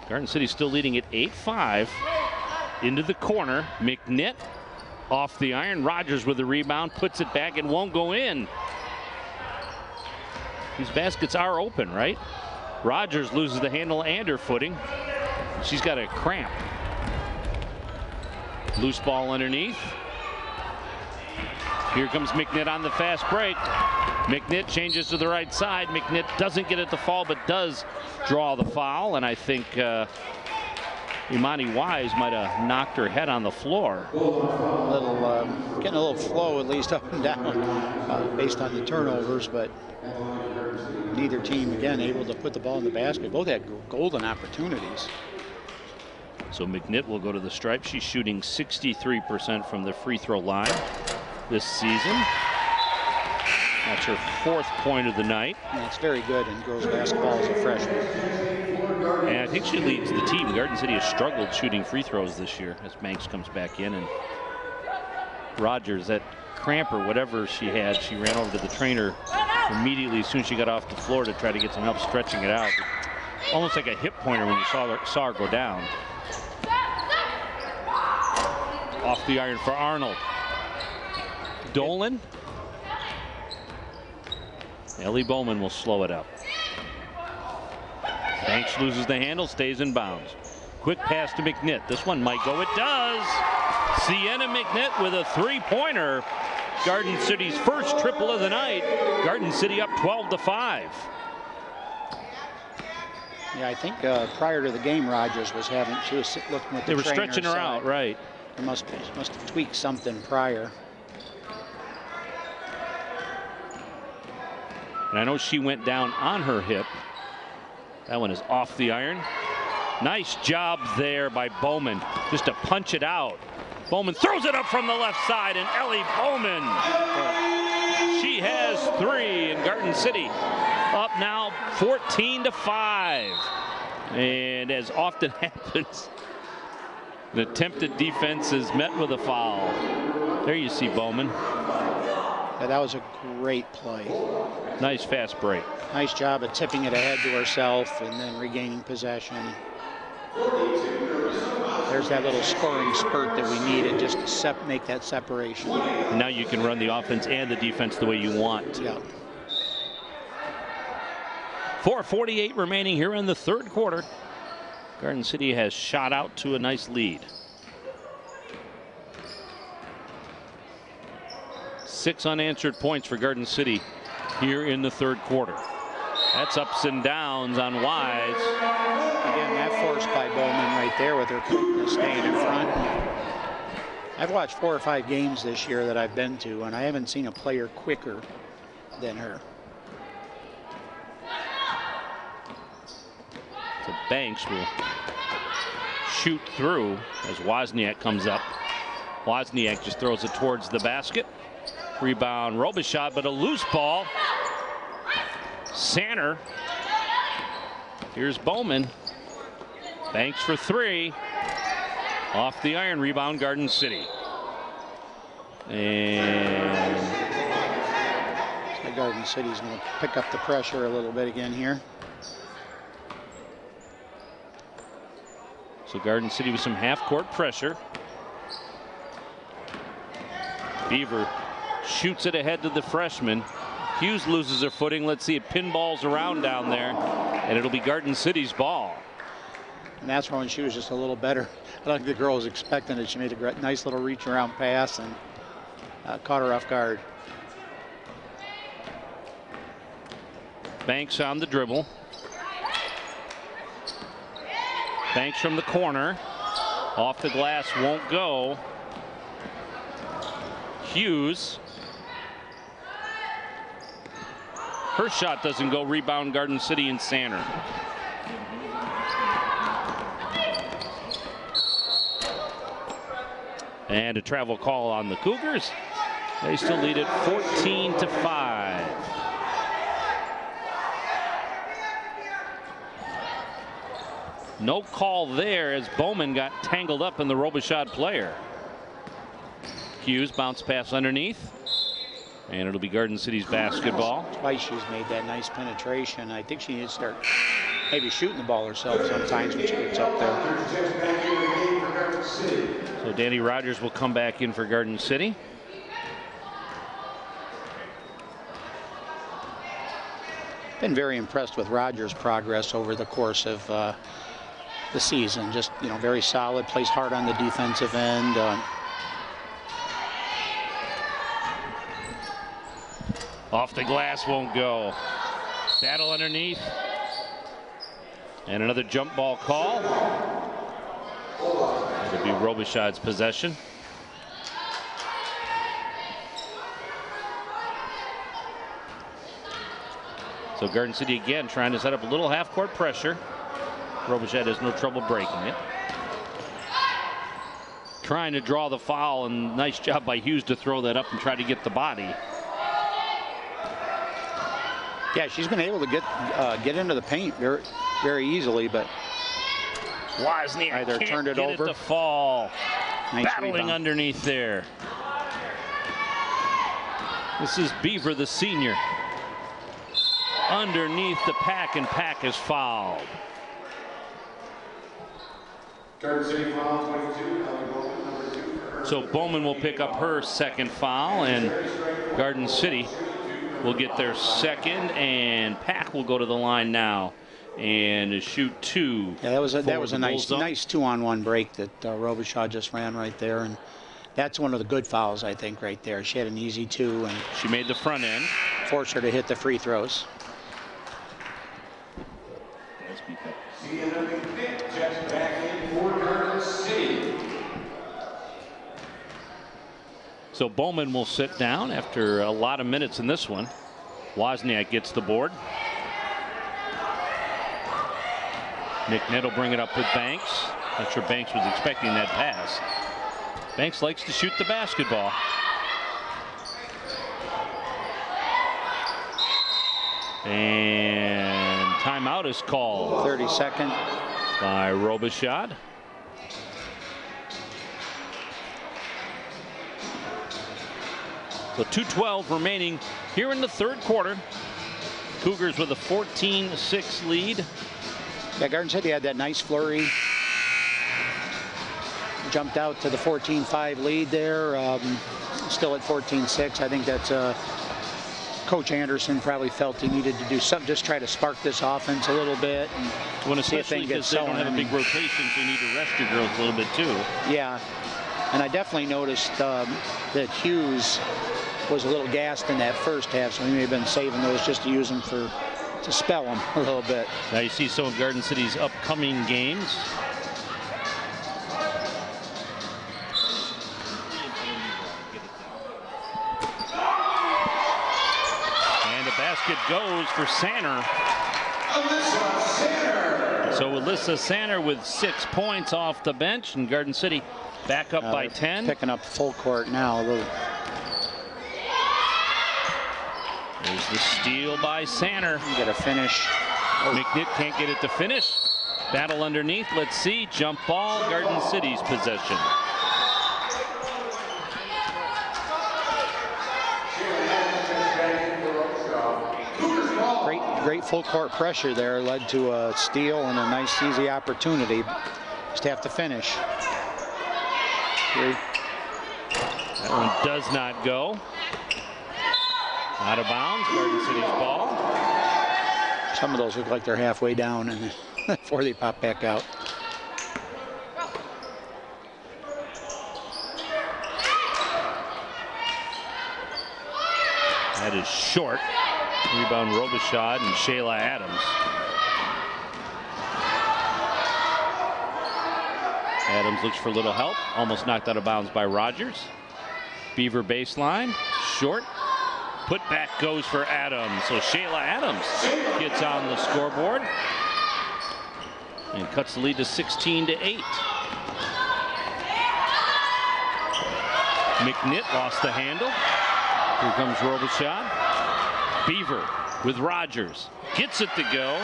Garden City still leading at 8-5. Into the corner. McNitt off the iron. Rogers with the rebound, puts it back and won't go in. These baskets are open, right? Rogers loses the handle and her footing. She's got a cramp. Loose ball underneath. Here comes McNitt on the fast break. McNitt changes to the right side. McNitt doesn't get it to fall, but does draw the foul, and I think Imani Wise might have knocked her head on the floor. Getting a little flow, at least up and down, based on the turnovers, but neither team, again, able to put the ball in the basket. Both had golden opportunities. So McNitt will go to the stripe. She's shooting 63% from the free throw line this season. That's her 4th point of the night. And that's very good in girls basketball as a freshman. And I think she leads the team. Garden City has struggled shooting free throws this year as Banks comes back in. And Rogers, that cramp or whatever she had, she ran over to the trainer immediately as soon as she got off the floor to try to get some help stretching it out. Almost like a hip pointer when you saw her go down. Off the iron for Arnold. Dolan. Ellie Bowman will slow it up. Banks loses the handle, stays in bounds. Quick pass to McNitt. This one might go. It does. Sienna McNitt with a 3-pointer. Garden City's first triple of the night. Garden City up 12-5. Yeah, I think prior to the game, Rogers was she was looking at the They were trainer, stretching her out, right? They must have tweaked something prior. And I know she went down on her hip. That one is off the iron. Nice job there by Bowman, just to punch it out. Bowman throws it up from the left side, and Ellie Bowman, she has 3, and Garden City up now 14-5. And as often happens, the attempted defense is met with a foul. There you see Bowman. Yeah, that was a great play. Nice fast break. Nice job of tipping it ahead to herself and then regaining possession. There's that little scoring spurt that we needed just to make that separation. And now you can run the offense and the defense the way you want. Yeah. 4:48 remaining here in the 3rd quarter. Garden City has shot out to a nice lead. 6 unanswered points for Garden City here in the 3rd quarter. That's ups and downs on Wise. Again, that force by Bowman right there with her quickness staying in front. I've watched 4 or 5 games this year that I've been to, and I haven't seen a player quicker than her. So Banks will shoot through as Wozniak comes up. Wozniak just throws it towards the basket. Rebound, Robichaud, but a loose ball. Sanner. Here's Bowman. Banks for 3. Off the iron, rebound Garden City. And so Garden City's going to pick up the pressure a little bit again here. so Garden City with some half-court pressure. Beaver shoots it ahead to the freshman. Hughes loses her footing. Let's see, it pinballs around down there, and it'll be Garden City's ball. And that's when she was just a little better. I don't think the girl was expecting it. She made a nice little reach around pass and caught her off guard. Banks on the dribble. Banks from the corner. Off the glass, won't go. Hughes. Her shot doesn't go. Rebound Garden City and Sanner. And a travel call on the Cougars. They still lead it 14-5. No call there as Bowman got tangled up in the Robichaud player. Hughes bounce pass underneath. And it'll be Garden City's basketball. Twice she's made that nice penetration. I think she needs to start maybe shooting the ball herself sometimes when she gets up there. So Danny Rogers will come back in for Garden City. Been very impressed with Rogers' progress over the course of the season. Just, you know, very solid, plays hard on the defensive end. Off the glass, won't go. Battle underneath. And another jump ball call. It'll be Robichaud's possession. So Garden City again trying to set up a little half-court pressure. Robichaud has no trouble breaking it. Trying to draw the foul, and nice job by Hughes to throw that up and try to get the body. Yeah, she's been able to get into the paint very, very easily, but Wozniak either can't turned it get over. it to fall. Nice Battling rebound. underneath there. This is Beaver, the senior. Underneath the pack, and Pack is fouled. So Bowman will pick up her second foul, and Garden City will get their second, and Pack will go to the line now and shoot 2. Yeah, that was a nice Bullzone. nice 2-on-1 break that Robichaud just ran right there, and that's one of the good fouls, I think, right there. She had an easy 2 and She made the front end. forced her to hit the free throws. So Bowman will sit down after a lot of minutes in this one. Wozniak gets the board. McNitt will bring it up with Banks. Not sure Banks was expecting that pass. Banks likes to shoot the basketball. And timeout is called. 32nd. By Robichaud. So 2:12 remaining here in the third quarter. Cougars with a 14-6 lead. Yeah, Garden City had that nice flurry. Jumped out to the 14-5 lead there. Still at 14-6. I think that's Coach Anderson probably felt he needed to do something, just try to spark this offense a little bit. And When see if especially they can get because they don't have a going. big rotation, so you need to rest your girls a little bit too. Yeah, and I definitely noticed that Hughes was a little gassed in that first half, so he may have been saving those just to use them to spell them a little bit. Now you see some of Garden City's upcoming games. And the basket goes for Sanner. So Alyssa Sanner with 6 points off the bench, and Garden City back up by 10. Picking up full court now. There's the steal by Sanner. Get a finish. McNitt can't get it to finish. Battle underneath. Let's see. Jump ball. Garden City's possession. Great full court pressure there led to a steal and a nice easy opportunity. Just have to finish. That one does not go. Out of bounds. Garden City's ball. Some of those look like they're halfway down and before they pop back out. That is short. Rebound Robichaud and Shayla Adams. Adams looks for a little help. Almost knocked out of bounds by Rogers. Beaver baseline. Short. Put back goes for Adams. So Shayla Adams gets on the scoreboard and cuts the lead to 16-8. McNitt lost the handle. Here comes Robichaud. Beaver with Rogers. Gets it to go.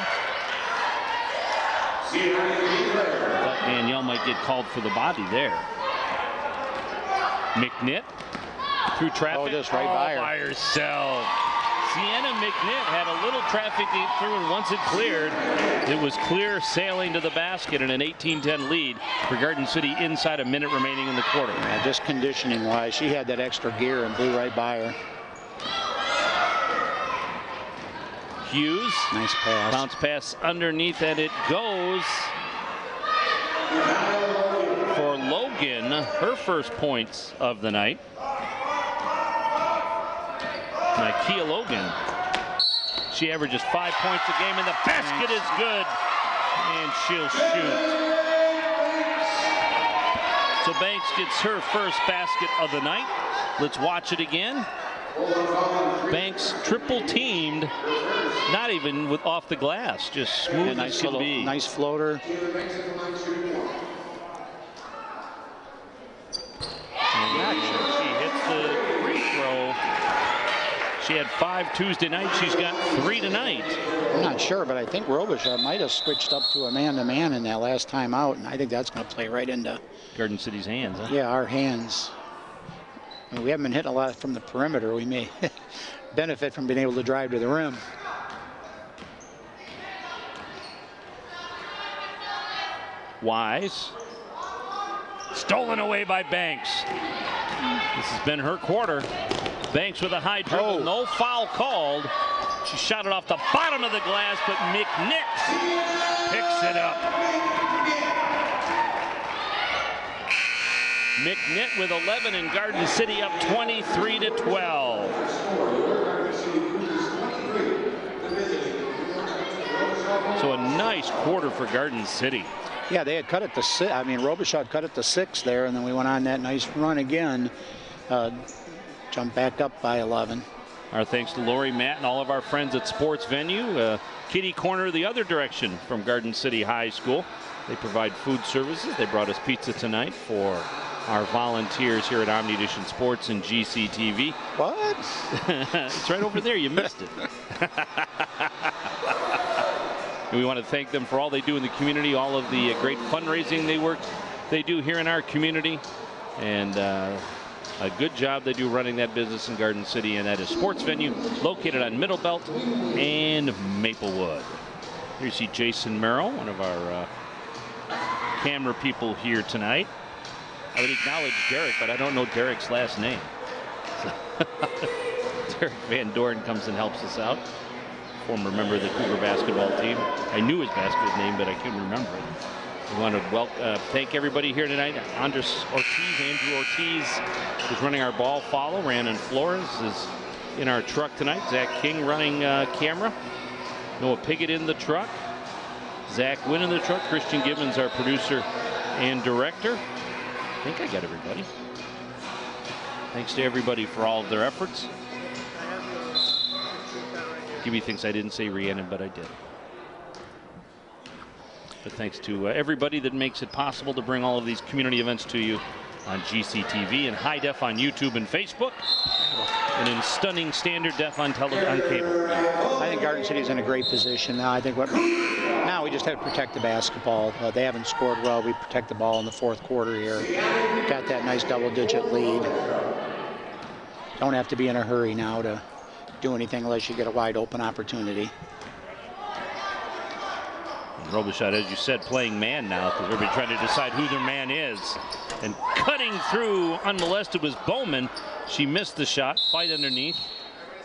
Thought Danielle might get called for the body there. McNitt through traffic. Just right by her. Herself. Sienna McNitt had a little traffic through, and once it cleared, it was clear sailing to the basket and an 18-10 lead for Garden City inside a minute remaining in the quarter. Yeah, just conditioning wise, she had that extra gear and blew right by her. Hughes. Nice pass. Bounce pass underneath, and it goes for Logan, her first points of the night. Nakia Logan. She averages 5 points a game, and the basket is good. And she'll shoot. So Banks gets her first basket of the night. Let's watch it again. Banks triple teamed, not even with off the glass, just smooth as can be. Nice floater. She hits the free throw. She had 5 Tuesday night. She's got 3 tonight. I'm not sure, but I think Robichaud might have switched up to a man-to-man in that last time out, and I think that's going to play right into Garden City's hands, huh? Yeah, our hands. I mean, we haven't been hitting a lot from the perimeter. We may benefit from being able to drive to the rim. Wise. Stolen away by Banks. This has been her quarter. Banks with a high dribble. No foul called. She shot it off the bottom of the glass, but McNitt picks it up. McNitt with 11 and Garden City up 23-12. So a nice quarter for Garden City. Yeah, they had cut it to 6. I mean, Robichaud cut it to 6 there, and then we went on that nice run again. Jumped back up by 11. Our thanks to Lori, Matt, and all of our friends at Sports Venue. Kitty Corner the other direction from Garden City High School. They provide food services. They brought us pizza tonight for our volunteers here at Omni Edition Sports and GCTV. What? It's right over there. You missed it. And we want to thank them for all they do in the community, all of the great fundraising they do here in our community, and a good job they do running that business in Garden City, and that is Sports Venue, located on Middle Belt and Maplewood. Here you see Jason Merrill, one of our camera people here tonight. I would acknowledge Derek, but I don't know Derek's last name. So Derek Van Doren comes and helps us out. Former member of the Cougar basketball team. I knew his basketball name, but I couldn't remember it. We want to thank everybody here tonight. Andres Ortiz, Andrew Ortiz is running our ball follow. Rhiannon Flores is in our truck tonight. Zach King running camera. Noah Piggott in the truck. Zach Wynn in the truck. Christian Gibbons, our producer and director. I think I got everybody. Thanks to everybody for all of their efforts. Gibby thinks I didn't say Rhiannon, but I did. But thanks to everybody that makes it possible to bring all of these community events to you on GCTV and high def on YouTube and Facebook, and in stunning standard def on cable. I think Garden City's in a great position now. I think now we just have to protect the basketball. They haven't scored well. We protect the ball in the fourth quarter here. Got that nice double-digit lead. Don't have to be in a hurry now to do anything unless you get a wide open opportunity. And Robichaud, as you said, playing man now, because everybody trying to decide who their man is. And cutting through unmolested was Bowman. She missed the shot. Fight underneath.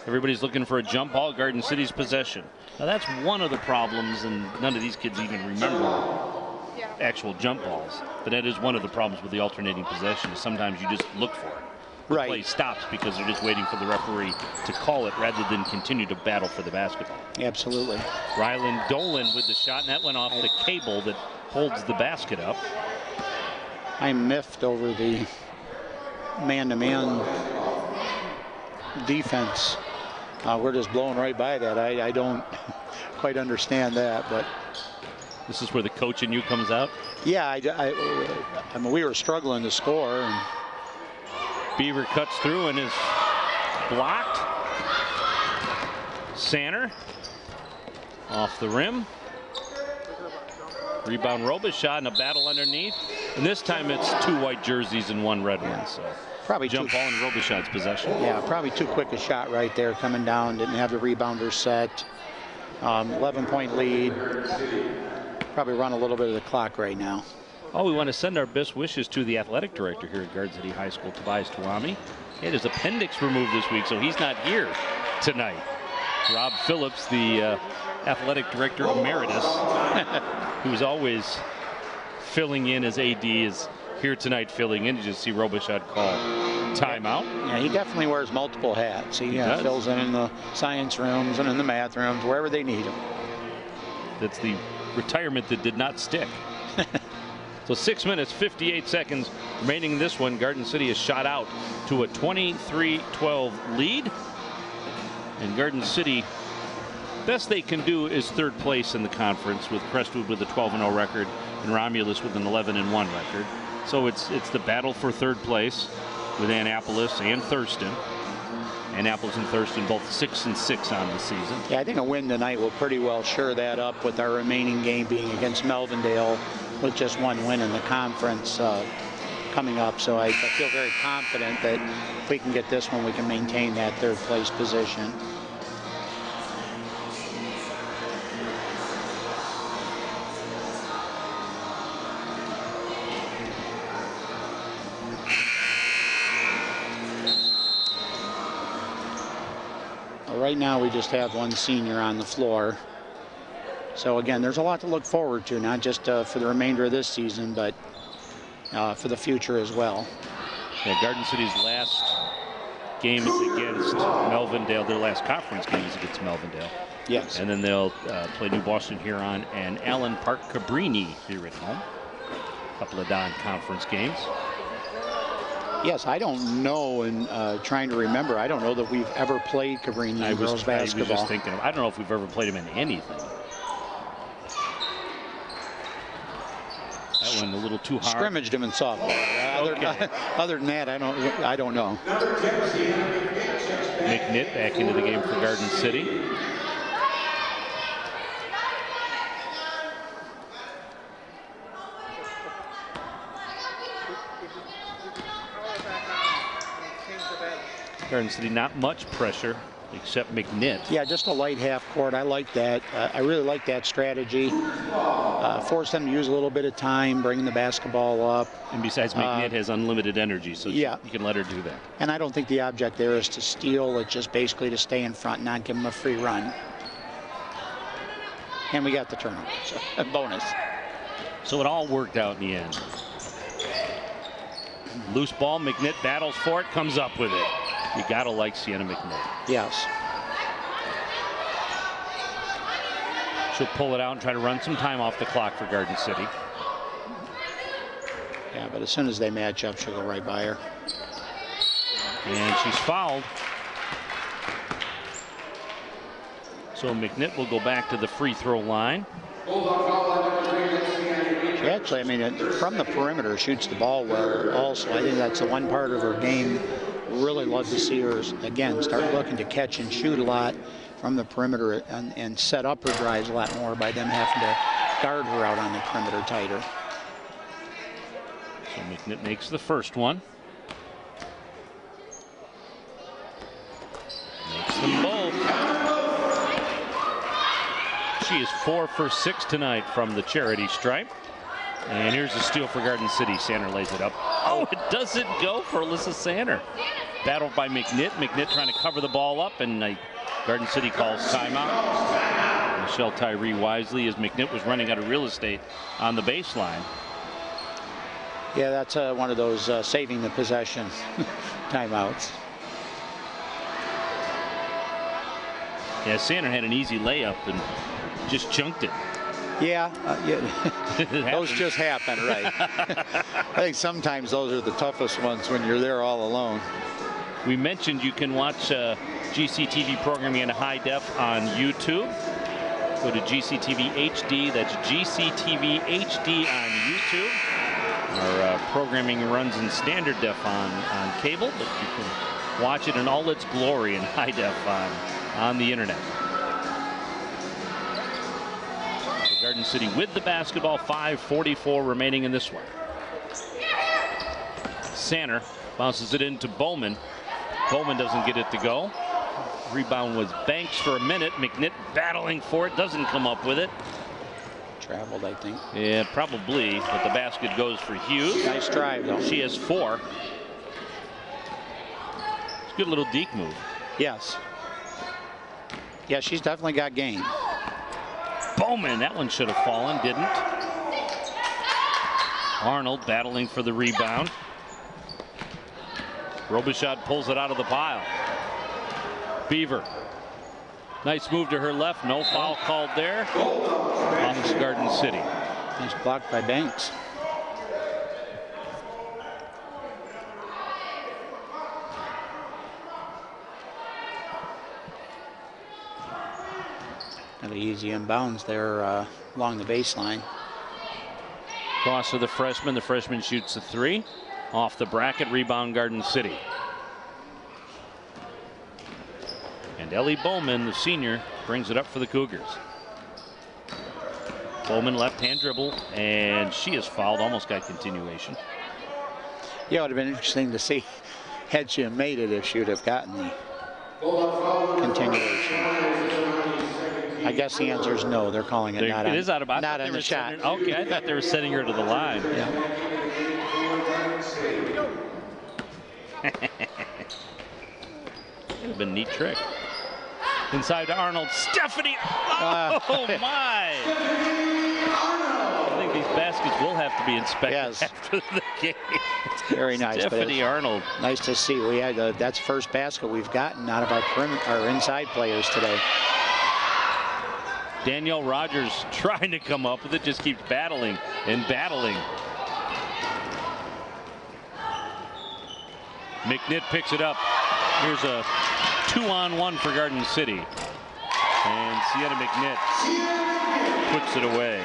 Everybody's looking for a jump ball. Garden City's possession. Now that's one of the problems, and none of these kids even remember actual jump balls. But that is one of the problems with the alternating possession. Sometimes you just look for it. The play stops because they're just waiting for the referee to call it rather than continue to battle for the basketball. Absolutely. Rylan Dolan with the shot, and that went off the cable that holds the basket up. I'm miffed over the man-to-man defense. We're just blowing right by that. I don't quite understand that, but this is where the coach in you comes out. Yeah, I mean, we were struggling to score, and Beaver cuts through and is blocked. Sanner off the rim. Rebound Robichaud and a battle underneath. And this time it's 2 white jerseys and 1 red one. So probably jump ball in Robichaud's possession. Yeah, probably too quick a shot right there coming down. Didn't have the rebounder set. 11-point lead. Probably run a little bit of the clock right now. Oh, we want to send our best wishes to the athletic director here at Garden City High School, Tobias Tuami. He had his appendix removed this week, so he's not here tonight. Rob Phillips, the athletic director emeritus, who's always filling in as AD, is here tonight filling in. You just see Robichaud call timeout. Yeah, he definitely wears multiple hats. He fills in the science rooms and in the math rooms, wherever they need him. That's the retirement that did not stick. So 6 minutes, 58 seconds remaining in this one. Garden City is shot out to a 23-12 lead. And Garden City, best they can do is 3rd place in the conference, with Crestwood with a 12-0 record and Romulus with an 11-1 record. So it's the battle for 3rd place with Annapolis and Thurston. And Apples and Thurston both 6-6 on the season. Yeah, I think a win tonight will pretty well shore that up, with our remaining game being against Melvindale, with just one win in the conference coming up. So I feel very confident that if we can get this one, we can maintain that third place position. Right now we just have one senior on the floor. So again, there's a lot to look forward to, not just for the remainder of this season, but for the future as well. Yeah, Garden City's last game is against Melvindale. Their last conference game is against Melvindale. Yes. And then they'll play New Boston Huron and Allen Park Cabrini here at home. A couple of non-conference games. Yes, I don't know, and trying to remember, I don't know that we've ever played Cabrini in girls basketball. I was just thinking, I don't know if we've ever played him in anything. That one a little too hard. Scrimmaged him in softball. Other than that, I don't know. McNitt back into the game for Garden City. Garden City, not much pressure except McNitt. Yeah, just a light half court. I like that. I really like that strategy. Force them to use a little bit of time, bringing the basketball up. And besides, McNitt has unlimited energy, so yeah, you can let her do that. And I don't think the object there is to steal. It's just basically to stay in front, not give them a free run. And we got the turnover, so a bonus. So it all worked out in the end. Loose ball, McNitt battles for it, comes up with it. You gotta like Sienna McNitt. Yes. She'll pull it out and try to run some time off the clock for Garden City. Yeah, but as soon as they match up, she'll go right by her. And she's fouled. So McNitt will go back to the free throw line. She actually, I mean, from the perimeter, shoots the ball well also. I think that's the one part of her game. Really love to see her, again, start looking to catch and shoot a lot from the perimeter and set up her drives a lot more by them having to guard her out on the perimeter tighter. So McNitt makes the first one. Makes them both. She is 4 for 6 tonight from the charity stripe. And here's the steal for Garden City. Sander lays it up. Oh, it doesn't go for Alyssa Sander. Battled by McNitt. McNitt trying to cover the ball up, and Garden City calls timeout. Michelle Tyree wisely, as McNitt was running out of real estate on the baseline. Yeah, that's one of those saving the possession timeouts. Yeah, Sander had an easy layup and just chunked it. Yeah, those just happen, right? I think sometimes those are the toughest ones when you're there all alone. We mentioned you can watch GCTV programming in high def on YouTube. Go to GCTV HD. That's GCTV HD on YouTube. Our programming runs in standard def on cable, but you can watch it in all its glory in high def on the internet. Garden City with the basketball, 5:44 remaining in this one. Sander bounces it into Bowman. Bowman doesn't get it to go. Rebound was Banks for a minute. McNitt battling for it, doesn't come up with it. Traveled, I think. Yeah, probably, but the basket goes for Hughes. Nice drive, though. She has 4. It's a good little deke move. Yes. Yeah, she's definitely got game. Bowman, that one should have fallen, didn't. Arnold battling for the rebound. Robichaud pulls it out of the pile. Beaver. Nice move to her left. No foul called there. Off Garden City. Nice block by Banks. Kind of easy inbounds there along the baseline. Cross to the freshman. The freshman shoots a 3. Off the bracket. Rebound Garden City. And Ellie Bowman, the senior, brings it up for the Cougars. Bowman left-hand dribble, and she is fouled. Almost got continuation. Yeah, it would have been interesting to see had she made it if she would have gotten the continuation. I guess the answer is no. They're calling it not on, not on the shot. Okay, I thought they were sending her to the line. Yeah. It would have been a neat trick. Inside to Arnold. Stephanie. Oh, my. I think these baskets will have to be inspected after the game. Very nice. Stephanie Arnold. Nice to see. We had that's the first basket we've gotten out of our inside players today. Danielle Rogers trying to come up with it, just keeps battling and battling. McNitt picks it up. Here's a 2-on-1 for Garden City. And Sienna McNitt puts it away.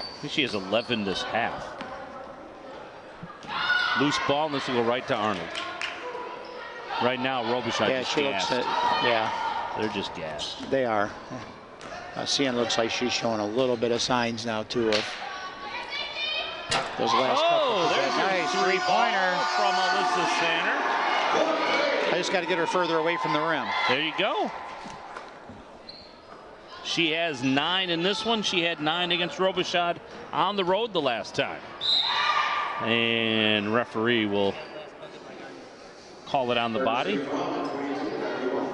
I think she has 11 this half. Loose ball, and this will go right to Arnold. Right now, Robichaud is gassed. They're just gassed. They are. Sienna looks like she's showing a little bit of signs now, too, of those last couple. There's nice three-pointer from Alyssa Sanner. I just got to get her further away from the rim. There you go. She has 9 in this one. She had 9 against Robichaud on the road the last time. And referee will call it on the body.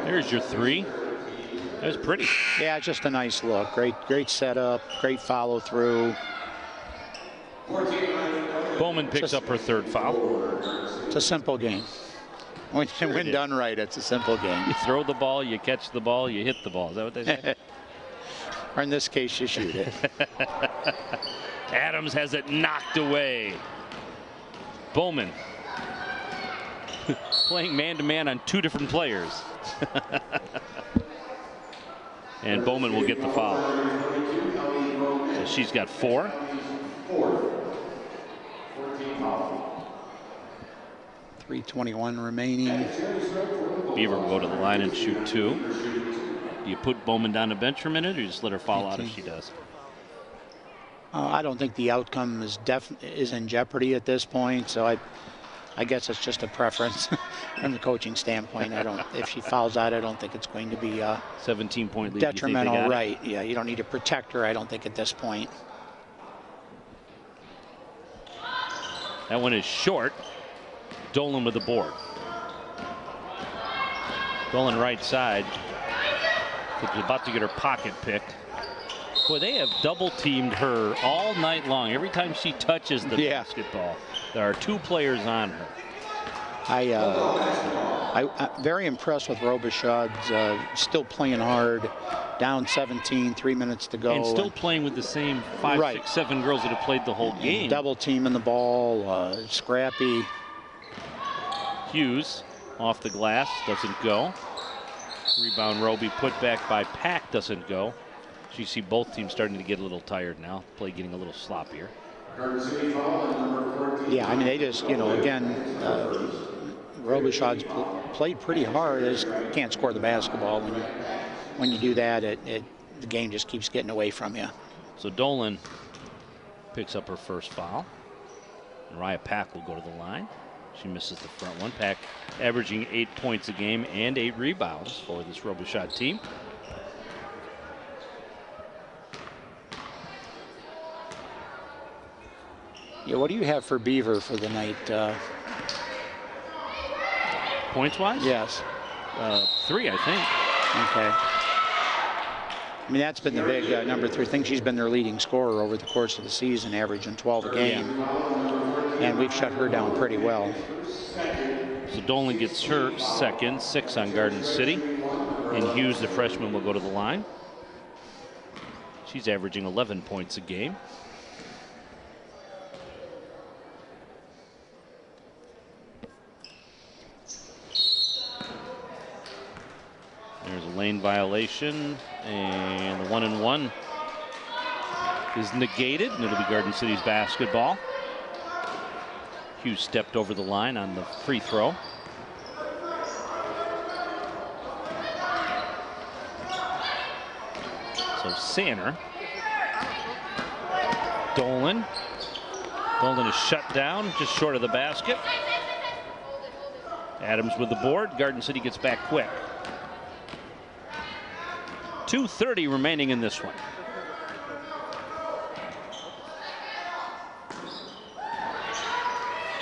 There's your 3. That was pretty. Yeah, just a nice look. Great setup. Great follow through. Bowman picks up her 3rd foul. It's a simple game. When done right, it's a simple game. You throw the ball, you catch the ball, you hit the ball. Is that what they say? Or in this case, you shoot it. Adams has it knocked away. Bowman playing man-to-man on 2 different players. And Bowman will get the foul. So she's got 4. .321 remaining. Beaver will go to the line and shoot 2. Do you put Bowman down the bench for a minute, or you just let her fall out if she does? I don't think the outcome is in jeopardy at this point, so I guess it's just a preference from the coaching standpoint. If she fouls out, I don't think it's going to be 17-point lead. Detrimental, right? Yeah, you don't need to protect her, I don't think, at this point. That one is short. Dolan with the board. Dolan right side. She's about to get her pocket picked. Boy, they have double teamed her all night long. Every time she touches the basketball, there are 2 players on her. I'm very impressed with Robichaud's still playing hard. Down 17, 3 minutes to go. And still playing with the same 5, 6, 7 girls that have played the whole game. Double teaming the ball, scrappy. Hughes off the glass, doesn't go. Rebound Roby, put back by Pack, doesn't go. So you see both teams starting to get a little tired now. Play getting a little sloppier. Yeah, I mean, they just, again, Robichaud's played pretty hard. They just can't score the basketball. When you do that, the game just keeps getting away from you. So Dolan picks up her 1st foul. Mariah Pack will go to the line. She misses the front one. Pack averaging 8 points a game and 8 rebounds for this Robichaud team. Yeah, what do you have for Beaver for the night? Points-wise? Yes. 3, I think. Okay. I mean, that's been the big number 3 thing. She's been their leading scorer over the course of the season, averaging 12 a game. And we've shut her down pretty well. So Dolan gets her 2nd, 6 on Garden City. And Hughes, the freshman, will go to the line. She's averaging 11 points a game. There's a lane violation, and the 1-and-1 is negated, and it'll be Garden City's basketball. Hughes stepped over the line on the free throw. So Sanner. Dolan. Dolan is shut down just short of the basket. Adams with the board. Garden City gets back quick. 2:30 remaining in this one.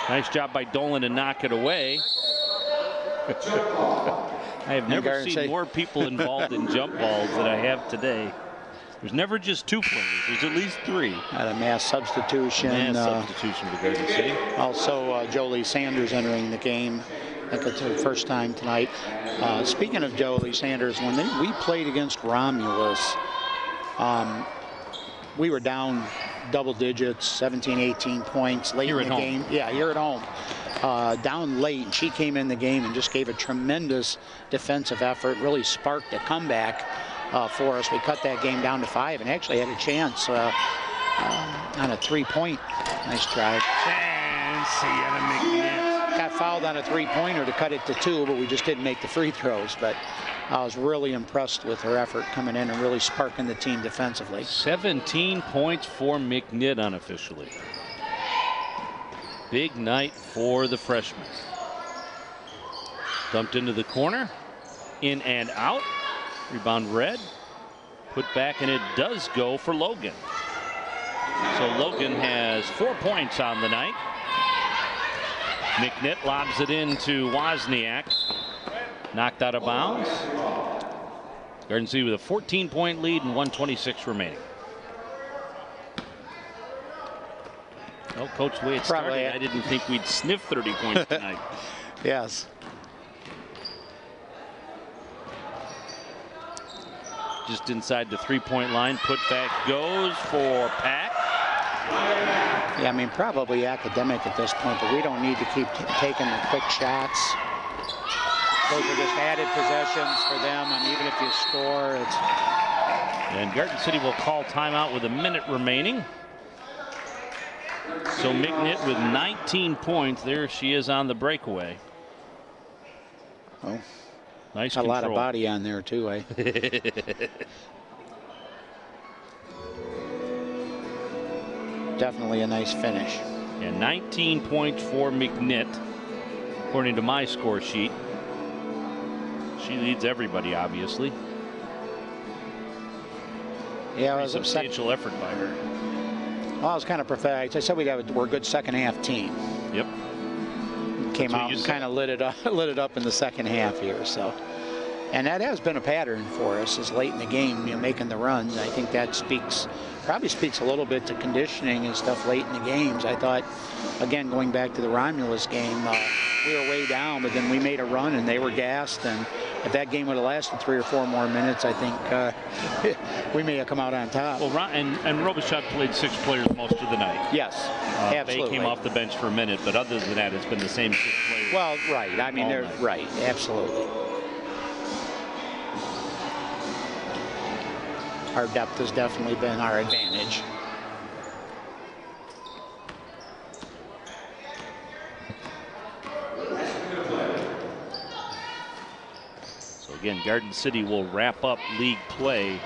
Nice job by Dolan to knock it away. I have never seen more people involved in jump balls than I have today. There's never just 2 players. There's at least 3. Had a mass substitution. Mass substitution for Garden City. Also, Jolie Sanders entering the game. I think it's her first time tonight. Speaking of Jolie Sanders, when we played against Romulus, we were down double digits, 17, 18 points late in the game. Yeah, here at home. Down late, and she came in the game and just gave a tremendous defensive effort, really sparked a comeback for us. We cut that game down to 5 and actually had a chance on a 3-point. Nice try. And Sienna McNitt. Got fouled on a 3-pointer to cut it to 2, but we just didn't make the free throws. But I was really impressed with her effort coming in and really sparking the team defensively. 17 points for McNitt unofficially. Big night for the freshman. Dumped into the corner. In and out. Rebound Red. Put back, and it does go for Logan. So Logan has 4 points on the night. McNitt lobs it into Wozniak. Knocked out of bounds. Garden City with a 14-point lead and 1:26 remaining. Well, Coach, the way it started, I didn't think we'd sniff 30 points tonight. Yes. Just inside the 3-point line. Put back goes for Pack. Yeah, I mean, probably academic at this point, but we don't need to keep taking the quick shots. Those are just added possessions for them, and even if you score, it's... And Garden City will call timeout with a minute remaining. So McNitt with 19 points. There she is on the breakaway. Oh, nice a control. lot of body on there, too, eh? Definitely a nice finish. And 19 points for McNitt, according to my score sheet. She leads everybody, obviously. Yeah, it was a substantial effort by her. Well, I was kind of prophetic. I said we're a good second half team. Yep. Came out and kind of lit it up in the second half here. So, and that has been a pattern for us, is late in the game, making the runs. I think that probably speaks a little bit to conditioning and stuff late in the games. I thought, again, going back to the Romulus game, we were way down, but then we made a run and they were gassed. And if that game would have lasted 3 or 4 more minutes, I think we may have come out on top. Well, and Robichaud played 6 players most of the night. Yes, absolutely. They came off the bench for a minute, but other than that, it's been the same 6 players. Well, right. I mean, they're right. Absolutely. Our depth has definitely been our advantage. So again, Garden City will wrap up league play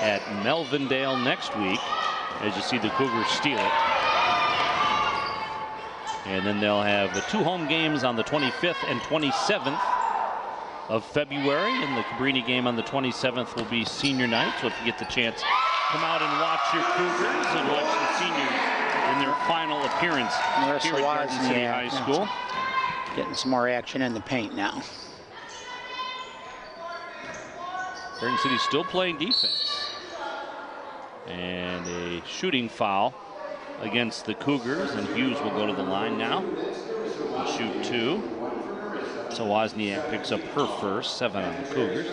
at Melvindale next week, as you see the Cougars steal it. And then they'll have the 2 home games on the 25th and 27th of February, and the Cabrini game on the 27th will be senior night. So if you get the chance, come out and watch your Cougars and watch the seniors in their final appearance here at Garden City High School. Getting some more action in the paint now. Garden City still playing defense. And a shooting foul against the Cougars, and Hughes will go to the line now and shoot 2. So Wozniak picks up her first, 7 on the Cougars.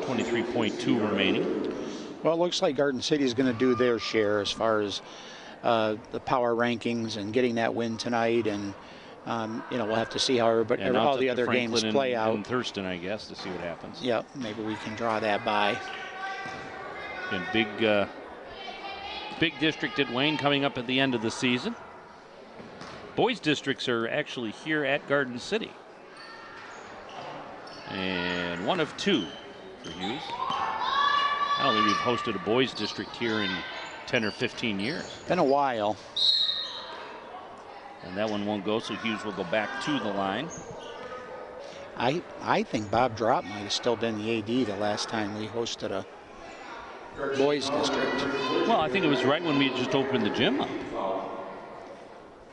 23.2 remaining. Well, it looks like Garden City is going to do their share as far as the power rankings and getting that win tonight. And we'll have to see how all the other games play out. And Thurston, I guess, to see what happens. Yep, maybe we can draw that by. And big district at Wayne coming up at the end of the season. Boys districts are actually here at Garden City. And 1 of 2 for Hughes. I don't think we've hosted a boys district here in 10 or 15 years. Been a while. And that one won't go, so Hughes will go back to the line. I think Bob Drop might have still been the AD the last time we hosted a boys district. Well, I think it was right when we just opened the gym up.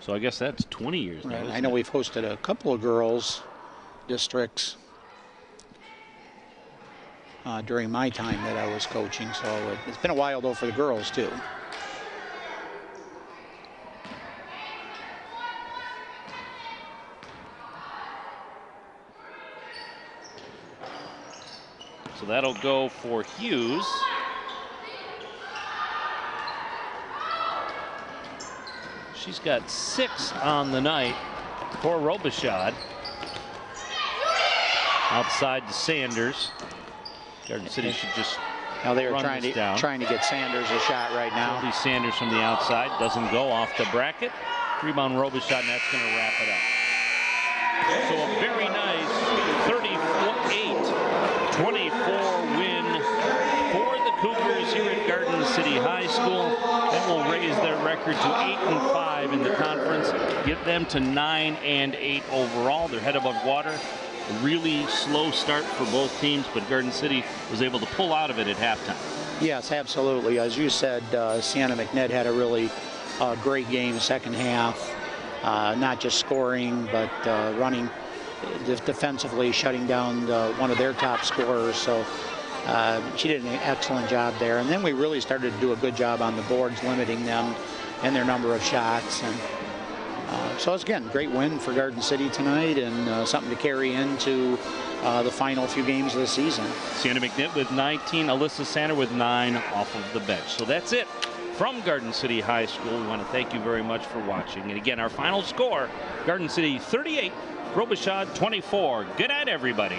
So I guess that's 20 years now. Right. I know we've hosted a couple of girls districts during my time that I was coaching, so it's been a while though for the girls too. So that'll go for Hughes. She's got 6 on the night for Robichaud. Outside to Sanders. Garden City should just now they are run trying this to down. get Sanders a shot right now. Shelby Sanders from the outside doesn't go off the bracket. Rebound Robichaud, and that's going to wrap it up. So a very nice 38-24 win for the Cougars here at Garden City High School. That will raise their record to 8-5 in the conference, get them to 9-8 overall. They're head above water. A really slow start for both teams, but Garden City was able to pull out of it at halftime. Yes, absolutely. As you said, Sienna McNett had a really great game second half. Not just scoring, but running defensively, shutting down one of their top scorers. So she did an excellent job there. And then we really started to do a good job on the boards, limiting them and their number of shots. And so it's, again, great win for Garden City tonight, and something to carry into the final few games of the season. Sienna McNitt with 19, Alyssa Sander with 9 off of the bench. So that's it from Garden City High School. We want to thank you very much for watching. And again, our final score, Garden City 38, Robichaud 24. Good night, everybody.